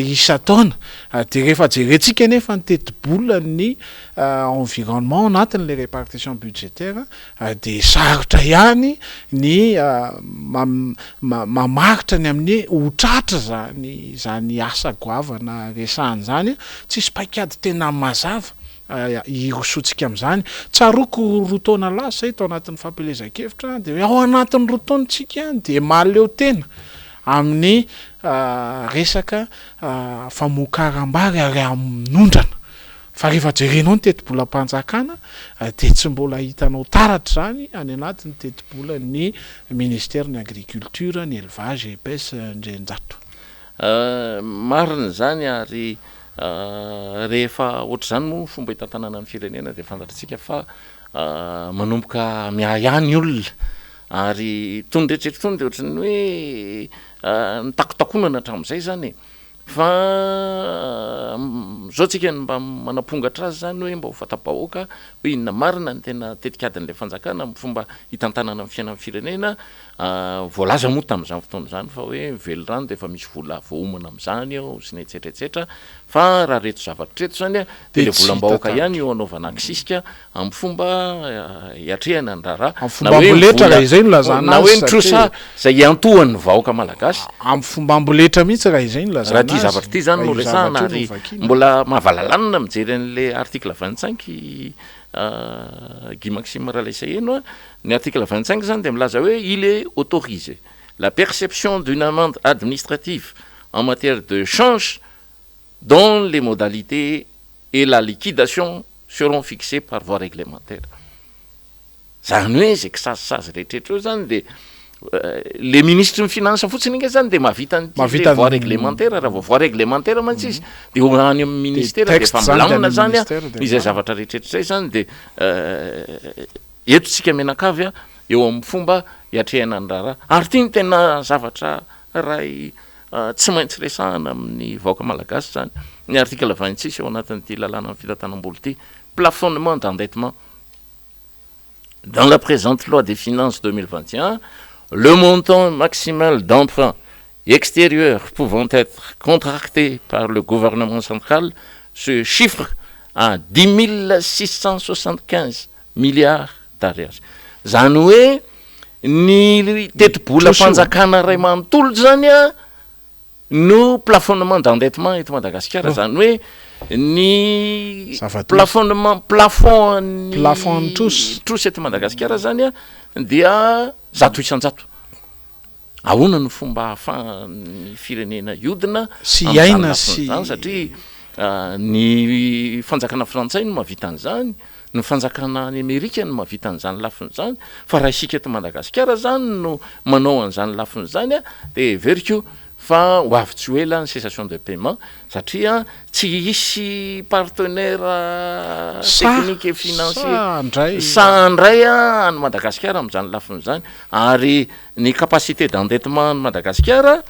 [SPEAKER 1] isa-taona de rehefa jerentsika nefa ny teti-bola ny environnement anatin'le répartition budgétaire de sarotra ihany ny mamaritra ny amin'ny hotratra zany asa goavana resahany zany tsisy paikady tena mazava irosotsika am'zany tsaroko rotaona lasa ito anatin'ny fampelezan-kevitra de ao anatin'ny rotaontsika de maleo tena amin'ny resaka famokaram-bary ary aminondrana fa rehefa jerenao ny teti-bola-panjakana de tsy mbola hitanao taratra zany any anatin'ny teti-bola ny ministère ny agriculture ny élevage et pêche ndrenjato
[SPEAKER 2] marina zany ary rehefa ohatr' zany moa fomba hitantanana ny firenena de fantatritsika fa manomboka miahany olona ary tony rehetrrehetra tony de ohatrany hoe nitakotakonana hatramin'izay zany fa zao tsika mba manapongatra azy zany hoe mba ho fatapahoaka hoe inona marina ny tena tetikadin'le fanjakana amin'ny fomba hitantanana amin'ny fiainan'ny firenena voalaza moa tamin'izany fotoana zany fa hoe velorano de efa misy vola voaomana amin'izany ao sy ny etsetretsetra fa raha reto zavatra reto zany de le volam-bahoaka ihany io anaovana akisika amin'ny fomba hiatrehana ny raharaha
[SPEAKER 1] fomba amboletra raha izay no lazana
[SPEAKER 2] na hoe nitrosa zay antohan'ny vahoaka malagasy
[SPEAKER 1] amin'ny fomba amboletra mihitsy raha izay no lazana
[SPEAKER 2] raha ty zavatra ty zany no resahana ary mbola mahavalalana mijery an'le article 25 Guy Maxime Ralaisaheno ny article 25 zany de milaza hoe il est autorisé la perception d'une amende administrative en matière de change dont les modalités et la liquidation seront fixées par voie réglementaire. Zany hoe zay kisazisazy rehetraretra eo zany de le ministre ny finance fotsiny inge zany de mahavita ny voie réglementaire raha voie réglementaire mantsy izy de ho any amin'ny ministère de efa milamina zany izay zavatra rehetraretra zay zany de eto tsika menakavy eo amin'ny fomba hiatrehana ny raharaha ary ty ny tena zavatra ray tsy maintsy resahana amin'ny vahoaka malagasy zany ny article 26 eo anatin'ity lalàna amin'ny fitantanam-bola ty plafonnement d'endettement dans la présente loi des finances 2021. Le montant maximal d'emprunt extérieur pouvant être contracté par le gouvernement central se chiffre à 10 675 milliards d'ariary. Zany hoe ny teti-bola fanjakana ray manontolo zany no plafonnement d'endettement eto Madagasikara zany hoe ny plafond trosy eto Madagasikara zany dia 100 isan-jato. Ahoana ny fomba ahafahan'ny firenena iodina
[SPEAKER 1] sy iaina sy
[SPEAKER 2] satria ny fanjakana frantsay no mahavita an'izany, ny fanjakana any Amerika no mahavita an'izany lafin'izany, fa raha isika eto Madagasikara zany no manao an'izany lafin'izany de veriko fa ho avy tsy ho ela ny cessation de paiement satria tsy hisy partenaire technique et financier sandray any Madagasikara amin'izany lafin'izany ary ny capacité d'endettement ny Madagasikara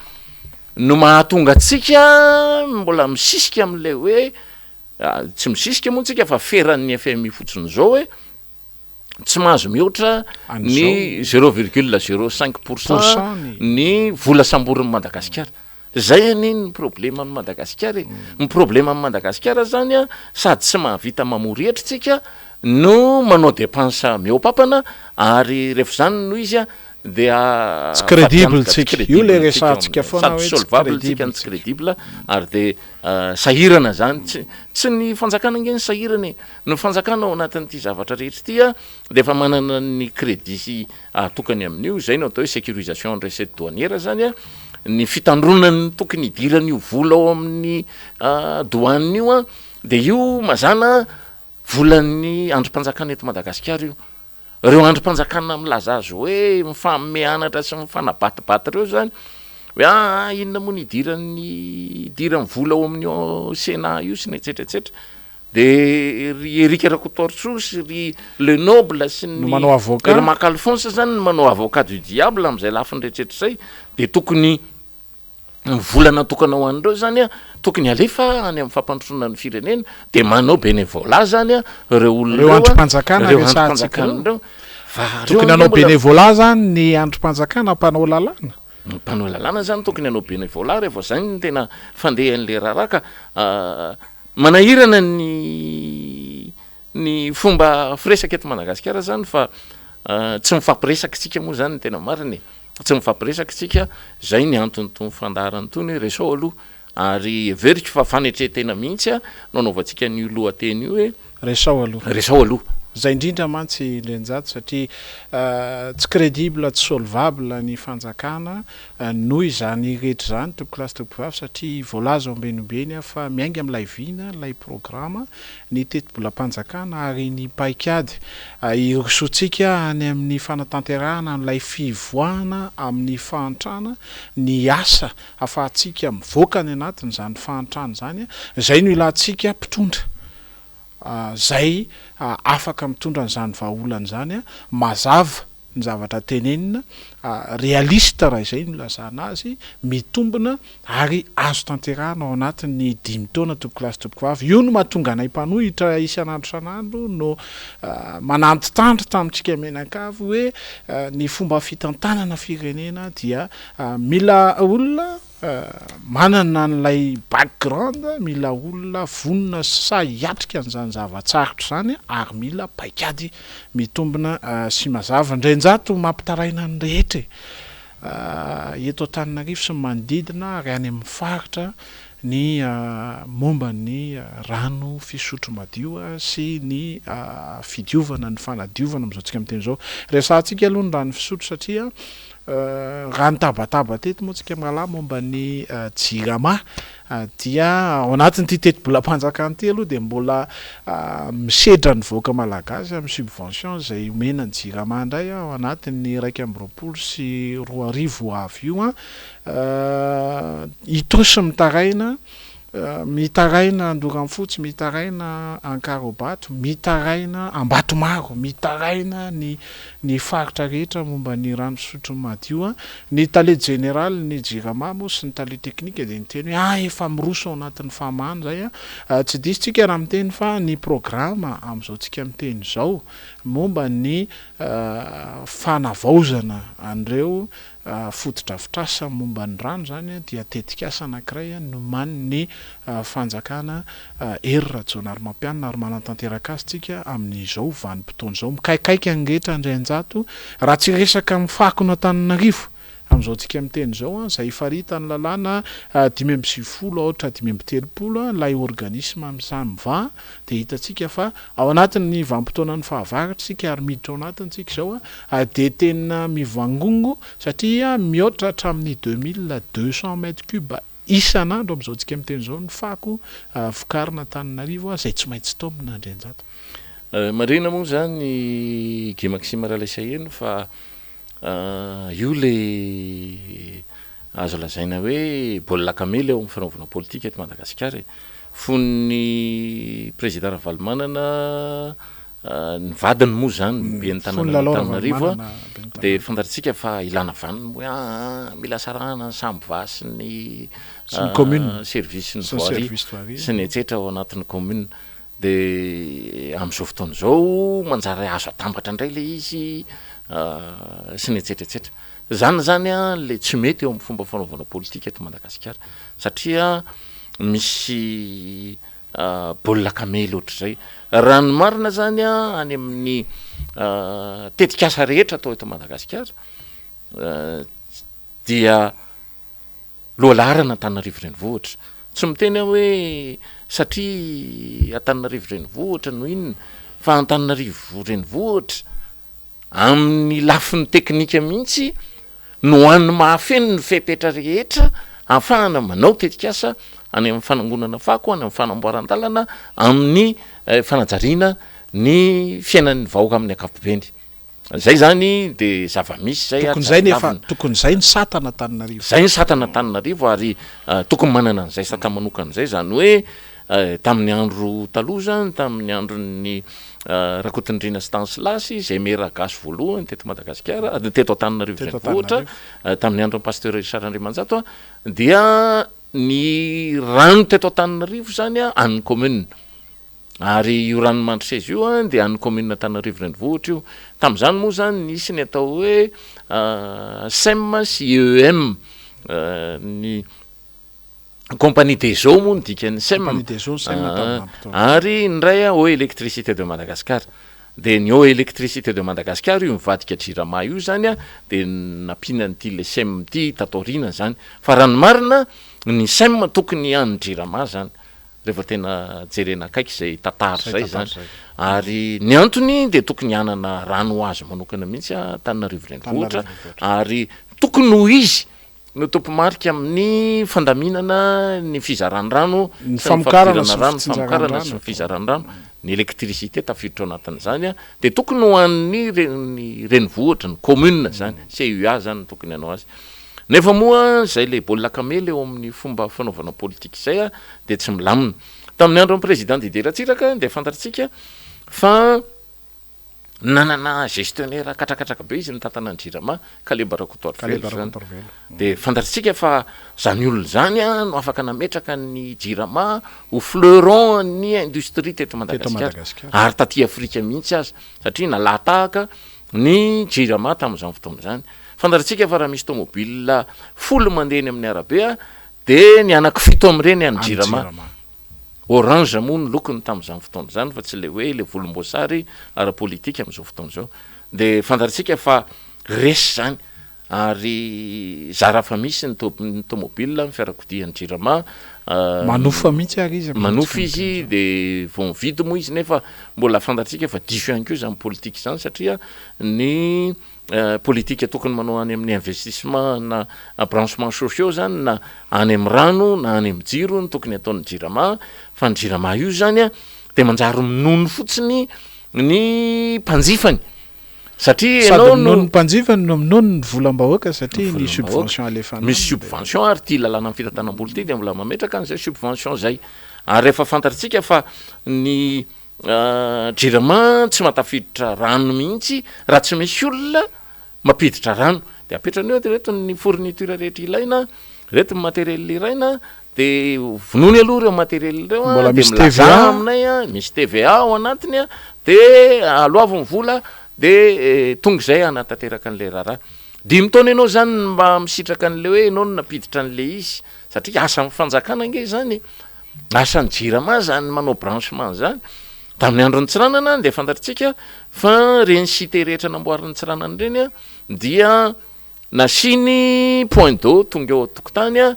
[SPEAKER 2] no mahatonga antsika mbola misisika amin'ilay hoe tsy misisika moa tsika fa feran'ny FMI fotsiny zao hoe tsy mahazo mihoatra ny 0,05% ny vola samborin'ny Madagasikara. Zay aniny ny problema amin'ny Madagasikara. Ny problema amin'ny Madagasikara zany sady tsy mahavita mamorihatra tsika no manao dépense mihoapapana ary rehefa zany no izy dia
[SPEAKER 1] tsy crédible tsika io le resantsika foana hoe
[SPEAKER 2] solvable tsika tsy crédible ary de sahirana zany tsy ny fanjakana nge ny sahirana ny fanjakana ao anatin'ity zavatra rehetra ty de efa manana ny crédit tokany amin'io zay no atao hoe sécurisation de recette douanière zany ny fitandronany tokony idiran'io vola ao amin'ny douane io de io mazana volan'ny androm-panjakana eto Madagasikara io. Reo androm-panjakana milaza azy hoe mifamianatra sy mifanabatibaty reo zany hoe inona moa ny idirany vola ao amin'ny Sénat io sy ny etsetretsetra de ry Eric Rakotorso sy ry Le Noble sy ny
[SPEAKER 1] manao avocat
[SPEAKER 2] Marc Alphonse zany manao avocat du diable am'izay lafiny rehetraretra zay de tokony vola natokana ho an'ireo zany tokony alefa any amin'ny fampandrosoana ny firenena de manao bénévolat zany reo olona
[SPEAKER 1] androm-panjakana resahantsika tokony hanao bénévolat zany ny androm-panjakana mpanao lalàna
[SPEAKER 2] mpanao lalàna zany tokony hanao bénévolat rehefa zany ny tena fandehan'le raharaka manahirana ny fomba firesaka eto Madagasikara zany fa tsy mifampiresaka tsika moa zany ny tena mariny tsy mifampiresaka tsika zay ny antony tony fandarany tony resao aloha ary veriko fa fanetretena mihitsy nanaovantsika ny lohateny io hoe
[SPEAKER 1] resao aloha zay indrindra mantsy lenjato satria tsy crédible tsy solvable ny fanjakana noho izany rehetra zany tokolasy tokovavy satria voalaza ambenombeny fa miainga amin'ilay vina ilay programa ny teti-bolam-panjakana ary ny paikady irosotsika any amin'ny fanatanterahana n'ilay fivoahana amin'ny fahantrana ny asa afahantsika mivoaka ny anatin'izany fahantrana zany zay no ilantsika mpitondra zay afaka mitondra n'izany vahaolana zany mazava ny zavatra tenenina realista raha izay nolazana azy mitombona ary azo tanterahana ao anatin'ny 5 taona tobokilasy tobokivavy io no mahatonga anay mpanohitra isan'andro san'andro no manantitandro tamintsika menakavy hoe ny fomba fitantanana firenena dia mila olona manana n'ilay background mila olona vonona sa hiatrika an'izany zavatsarotra zany ary mila paikady mitombona sy mazava indrenjato mampitaraina ny rehetra eto Antananarivo sy manodidina ary any amin'ny faritra ny momba ny rano fisotro madio sy ny fidiovana ny fanadiovana amin'izao tsika miteny zao resahantsika aloha ny rano fisotro satria raha ny tabataba teto moa tsika malama momba ny jirama dia ao anatin'ity teti-bolam-panjakana ity aloha dia mbola misedra ny voaka malagasy amin'ny subvention izay omena ny jirama indray ao anatin'ny 1.20 sy 2 avy io itosy mitaraina Andoranfotsy, mitaraina Ankarobato, mitaraina Ambatomaro, mitaraina ny faritra rehetra momba ny rano fisotro madio ny taled général ny jirama moa sy ny taled teknika dia niteny hoe efa miroso ao anatin'ny famana zay tsy disitsika raha miteny fa ny programa amin'izao tsika miteny zao momba ny fanavaozana an'ireo fotodrafitrasa momba ny rano zany dia tetikasa anankiray no man'ny fanjakana Rajaonarimampianina ary manatanteraka azy tsika amin'izao vanim-potoana izao mikaikaika ny rehetra andrenjato raha tsy resaka mifako na Antananarivo amin'izao tsika miteny zao izay faritany lalàna 570 ohatra 530 lay organisme amin'izany miva dia hitantsika fa ao anatin'ny vanim-potoana ny fahavaratra tsika ary miditra ao anatiny tsika zao dia tena mivangongo satria mihoatra hatramin'ny 2200 mètres cube isan'andro amin'izao tsika miteny zao ny fako vokarina Antananarivo izay tsy maintsy tombona andrenjato
[SPEAKER 2] marina moa zany Guy Maxime Ralaisaheno fa io le azo lazaina hoe baolina kamely eo amin'ny fanaovana politika eto Madagasikara fon'ny président Ravalomanana ny vadiny moa zany be ny Antananarivo dia fantatritsika fa ilana vaniny hoe mila sarana samby vasy ny service ny voirie sy ny etsetra ao anatin'ny commune dia amin'izao fotoana izao manjary azo atambatra indray le izy sy ny etsetretsetra zany le tsy mety eo amin'ny fomba fanaovana politika eto Madagasikara satria misy baolina kamely ohatr'izay raha ny marina zany any amin'ny tetikasa rehetra atao eto Madagasikara dia lohalarana Antananarivo renivohitra tsy miteny hoe satria Antananarivo renivohitra no inona fa Antananarivo renivohitra amin'ny lafiny teknika mihitsy no an'ny mahafeno ny fepetra rehetra ahafahana manao tetikasa any amin'ny fanangonana fako any amin'ny fanamboaran-dalana amin'ny fanajariana ny fiainan'ny vahoaka amin'ny ankapobeny zay zany dia zava-misy zay
[SPEAKER 1] tokony zay ny satana Antananarivo
[SPEAKER 2] zay ny satana Antananarivo ary tokony manana an'izay satana manokana zay zany hoe tamin'ny andro taloha zany tamin'ny andron'ny Rakotondrina Stanislasy izay mera gasy voalohany teto Madagasikara teto Antananarivo renivohitra tamin'ny andron'ny pasteur Richard Andriamanjato dia ny rano teto Antananarivo zany an'ny commune ary io ranomandry seza io dia an'ny commune Antananarivo renivohitra io tamin'izany moa zany nisy ny atao hoe SEM sy EEM ny compagnie des eaux moa ny dikany SEM ary ndray eau électricité de Madagascar dia ny eau électricité de Madagascar io mivadika jirama io zany dia nampinan'ity le SEM ty tatorina zany fa raha ny marina ny SEM tokony an'ny jirama zany rehefa tena jerena akaiky zay tatary zay zany ary ny antony dia tokony hanana rano azo manokana mihitsy Antananarivo renivohitra ary tokony ho izy no tompomarika amin'ny fandaminana ny fizaran-drano
[SPEAKER 1] ny famokarana
[SPEAKER 2] sy ny fizaran-drano ny électricité tafiditra ao anatin'izany dia tokony ho an'ny renivohitra ny commune zany CUA zany tokony hanao azy nefa moa zay le baolina kamely eo amin'ny fomba fanaovana politika izay dia tsy milamina tamin'ny andro amin'ny président Didier Ratsiraka dia fantatritsika fa nanana gestionnaire katrakatraka be izy ny tantana Jirama kalebarakotoary velo de fantatsika fa zany olona zany no afaka nametraka ny Jirama ho fleuron ny industrie teto Madagasikara ary taty Afrika mihitsy azy satria nalatahaka ny Jirama tamin'izany fotoana zany fantatsika fa raha misy tomobile folo mandeha amin'ny arabe de ny anankifito amin'ireny any Jirama orange moa ny lokony tamin'izany fotoana zany fa tsy le hoe le volomboasary ara-politika amin'izao fotoana zao de fantatsika fa resy zany ary zara fa misy ny tomobile ny fiarakodia ny Jirama
[SPEAKER 1] manofa mihitsy ary izy
[SPEAKER 2] manofa izy de vao mividy moa izy nefa mbola fantatsika fa diso ihany koa zany politika zany satria ny politika tokony manao any amin'ny investissement na branchement sociaux zany na any amin'ny rano na any amin'ny jiro ny tokony ataon'ny Jirama fa ny Jirama io zany de manjary minono fotsiny ny mpanjifany satria
[SPEAKER 1] ianao no mpanjifany no minono ny volam-bahoaka satria ny subvention alefana
[SPEAKER 2] misy subvention ary ty lalàna amin'ny fitantanam-boly ty de mbola mametraka an'izay subvention zay ary rehefa fantatsika fa ny Jirama tsy matafiditra rano mihitsy raha tsy misy olona mapiditra rano de apetrany eo de reto ny fourniture rehetra ilaina reto ny matériel ilaina de vonony aloha ireo matériel ireo de milaza aminay misy TVA ao anatiny de aloavy ny vola de tonga zay anatanteraka an'le raharaha 5 taona ianao zany mba misitraka an'le hoe ianao no napiditra an'le izy satria asa fanjakana nge zany asa ny Jirama zany manao branchement zany tamin'ny andro ny tsiranana de fantatsika fa reny cité rehetra namboariny tsiranana reny dia nasiny point d'eau tonga eo tokotany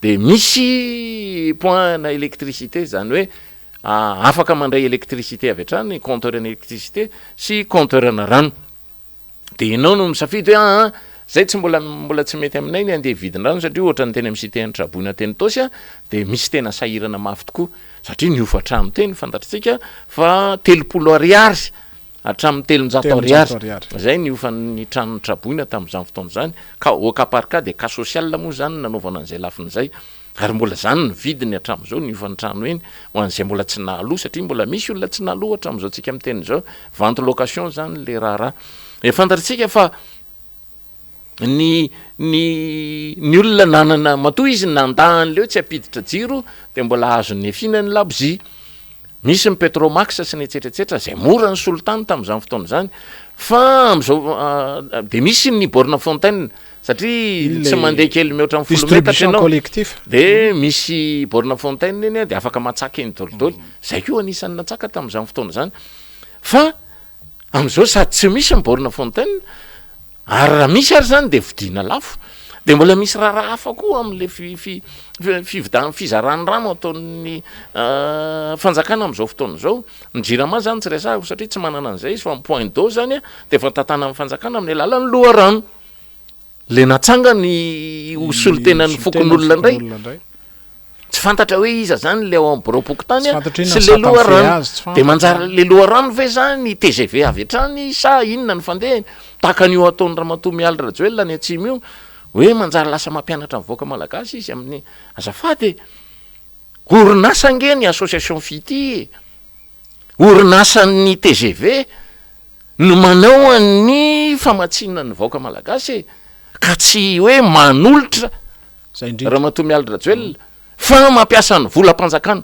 [SPEAKER 2] de misy point na électricité zany hoe afaka mandray électricité avy hatrany compteur en électricité sy compteur na rano de ianao no misafidy hoe zay tsy mbola tsy mety aminay ny andeha vidin-drano satria ohatra ny teny amin'ny cité ny Traboina teny tosy de misy tena sahirana mafy tokoa satria ny ofa-trano teny fantatsika fa 30 ariary hatramin'ny 300 ariary zay ny ofan'ny tranony Traboina tamin'izany fotoana zany ka au cas par cas de cas social moa zany nanaovana an'izay lafin'izay ary mbola zany ny vidiny hatramin'izao ny ofan'ny trano eny ho an'izay mbola tsy nahaloha satria mbola misy olona tsy nahaloha hatramin'izao tsika amin'ny teny zao vente location zany le raharaha e fantatsika fa ny olona nanana matoa izy nandahany leo tsy apiditra jiro de mbola azo ny efinany labozia misy ny Petromax sy ny etsetretsetra zay mora ny solotany tamin'izany fotoana zany fa am'izao de misy ny borne fontaine satria tsy mandeha kely mihoatra amin'ny
[SPEAKER 1] distribution collectif
[SPEAKER 2] de misy borne fontaine eny de afaka matsaka eny dolidoly zay koa anisan'ny natsaka tamin'izany fotoana zany fa am'izao sady tsy misy ny borne fontaine ary raha misy ary zany de vidina lafo de mbola misy raha hafa koa amin'le fizarany rano ataon'ny fanjakana am'izao fotoana zao ny Jirama zany tsy resahako satria tsy manana an'izay izy fa ny point d'eau zany de efa tantana amin'ny fanjakana amin'ny alalan'ny loharano le natsanga ny osolotenan'ny fokon'olona ndray tsy fantatra hoe iza zany le ao am'borapoko tany sy le loharano de manjary le loharano ve zany TGV avy hatrany sa inona ny fandehany tahaka an'io ataon'ny Ramatoa Mialy Rajoelina ny atsimo io hoe manjary lasa mampianatra mivoaka malagasy izy amin'ny azafady orinasa nge ny association fity orinasa ny TGV no manao ny famatsiana ny vahoaka malagasy ka tsy hoe manolotra Ramatoa Mialy Rajoelina fa mampiasa ny volam-panjakana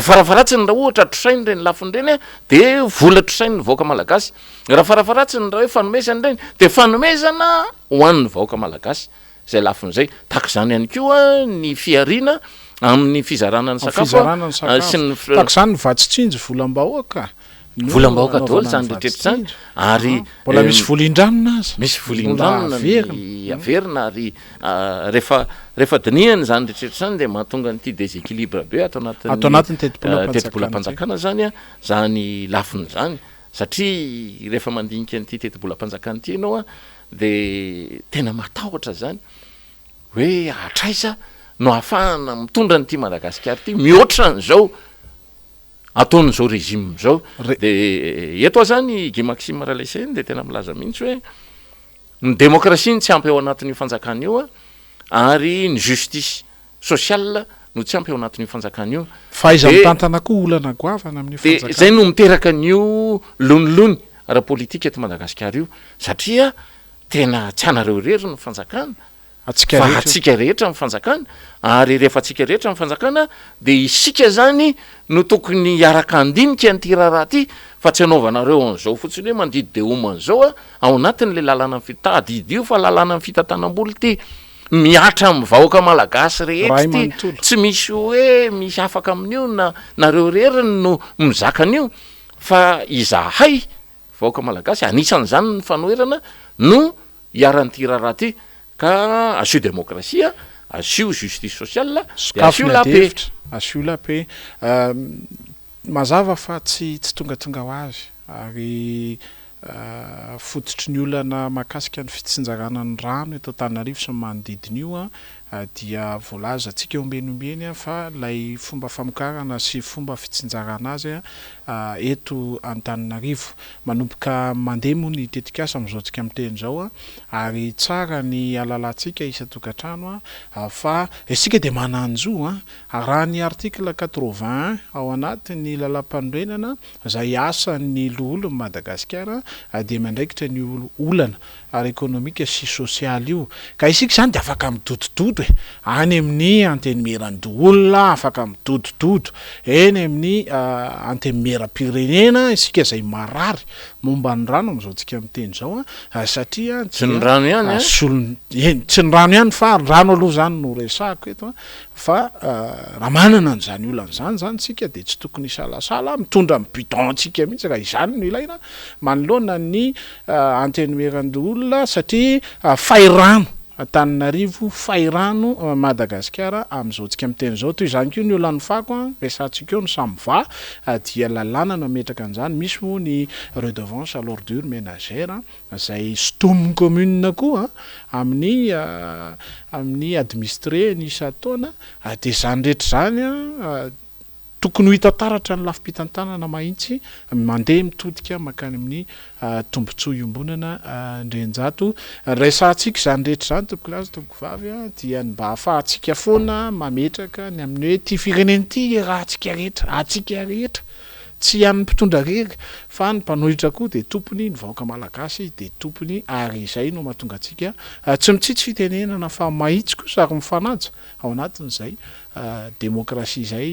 [SPEAKER 2] farafaratsiny raha ohatra trosainy reny lafiny reny de vola trosainy ny vahoaka malagasy raha farafaratsiny raha hoe fanomezany reny de fanomezana ho an'ny vahoaka malagasy zay lafin'izay tahaka zany ihany koa ny fiarina amin'ny fizarana ny sakafo
[SPEAKER 1] sy ny tahaka zany ny vatsitsinjo volam-bahoaka
[SPEAKER 2] volam-bahoaka daholo zany rehetrretra zany ary
[SPEAKER 1] mbola misy volin-dranona azy
[SPEAKER 2] misy volin-dranona ny averina ary rehefa dinihany zany rehetrretra zany de mahatonga nyity déséquilibre be atao anatin'ny tetibolam-panjakana zany zany lafiny zany satria rehefa mandinika nyity tetibolam-panjakana ity ianao de tena matahotra zany hoe atraiza no ahafahana mitondra nyity Madagasikara ty mihoatra n'izao ataon'izao régime zao de eto zany Guy Maxime Ralaiseny de tena milaza mihitsy hoe ny démocratie tsy ampy eo anatin'io fanjakana io ary ny justice sociale no tsy ampy eo anatin'io fanjakana io
[SPEAKER 1] fa iza mitantana koa olana goavana amin'ny fanjakana
[SPEAKER 2] zay no miteraka an'io lonilony ara-politika eto Madagasikara io satria tena tsy anareo rery ny fanjakana fa atsika rehetra ny fanjakana ary rehefa atsika rehetra ny fanjakana dia isika zany no tokony hiaraka andinika an'ity raharaha ty fa tsy anaovanareo an'izao fotsiny hoe mandidy de homan'izao ao anatin'le lalàna fitadidy io fa lalàna ny fitantanam-boly ty miatra amin'ny vahoaka malagasy rehetra ty tsy misy hoe misy afaka amin'io nareo reriny no mizaka an'io fa izahay vahoaka malagasy anisan'izany ny fanoherana no hiaran'ity raharaha ty ka asio demokrasia asio justice sociale asio
[SPEAKER 1] lape mazava fa tsy tongatonga ho azy ary fototry ny olana mahakasika ny fitsinjarana ny rano eto Antananarivo sy manodidina io dia voalaza antsika ombenombeny fa lay fomba famokarana sy fomba fitsinjarana azy eto Antananarivo manomboka mandeha moa ny tetikasa amin'izao tsika miteny zao ary tsara ny alalantsika isa-tokantrano fa isika dia mananjo raha ny article 80 ao anatin'ny lalam-panorenana izay asan'ny loholon'ny Madagasikara dia mandraikitra ny olana ary ekonomika sy sosialy io ka isika zany dia afaka midodododo any amin'ny antenimiran-doolona afaka midodododo eny amin'ny antenimiram-pirenena isika izay marary momba ny rano amin'izao tsika miteny zao satria
[SPEAKER 2] tsy ny rano ihany
[SPEAKER 1] tsy ny rano ihany fa rano aloha zany no resahako eto fa raha manana an'izany olana zany tsika dia tsy tokony salasala mitondra amin'ny bidon antsika mihitsy raha izany no ilaina manoloana ny antenimiran-doolona satria fairano Antananarivo fairano Madagasikara amin'izao tsika miteny zao toy izany koa ny olan'ny fako resantsika eo ny samva dia lalàna no ametraka an'izany misy moa ny redevance à l'ordure ménagère izay stomy commune koa amin'ny administré ny isa-taona dia izany rehetra zany tokony ho hita taratra ny lafim-pitantanana mahitsy mandeha mitodika makany amin'ny tombontsoa iombonana ndrenjato resantsika izany rehetra zany tompoko lazy tompoko vavy dia mba ahafahantsika foana mametraka ny amin'ny hoe ty fireneny ty raha atsika rehetra tsy amin'ny mpitondra rery fa ny mpanohitra koa dia tompony ny vahoaka malagasy dia tompony ary izay no mahatonga antsika tsy mitsitsy fitenenana fa mahitsy koa sary mifanaja ao anatin'izay demokrasia izay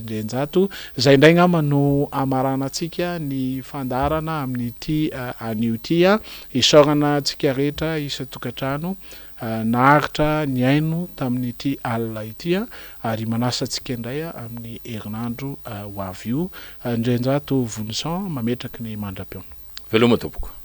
[SPEAKER 1] ndrenjato izay indray ngamba no amarana antsika ny fandarana amin'ity anio ty isaorana antsika rehetra isa-tokantrano naharitra ny aino tamin'ity alina ity ary manasa antsika indray amin'ny herinandro ho avy io ndrenjato Vonison mametraky ny mandra-piona
[SPEAKER 2] veloma tompoko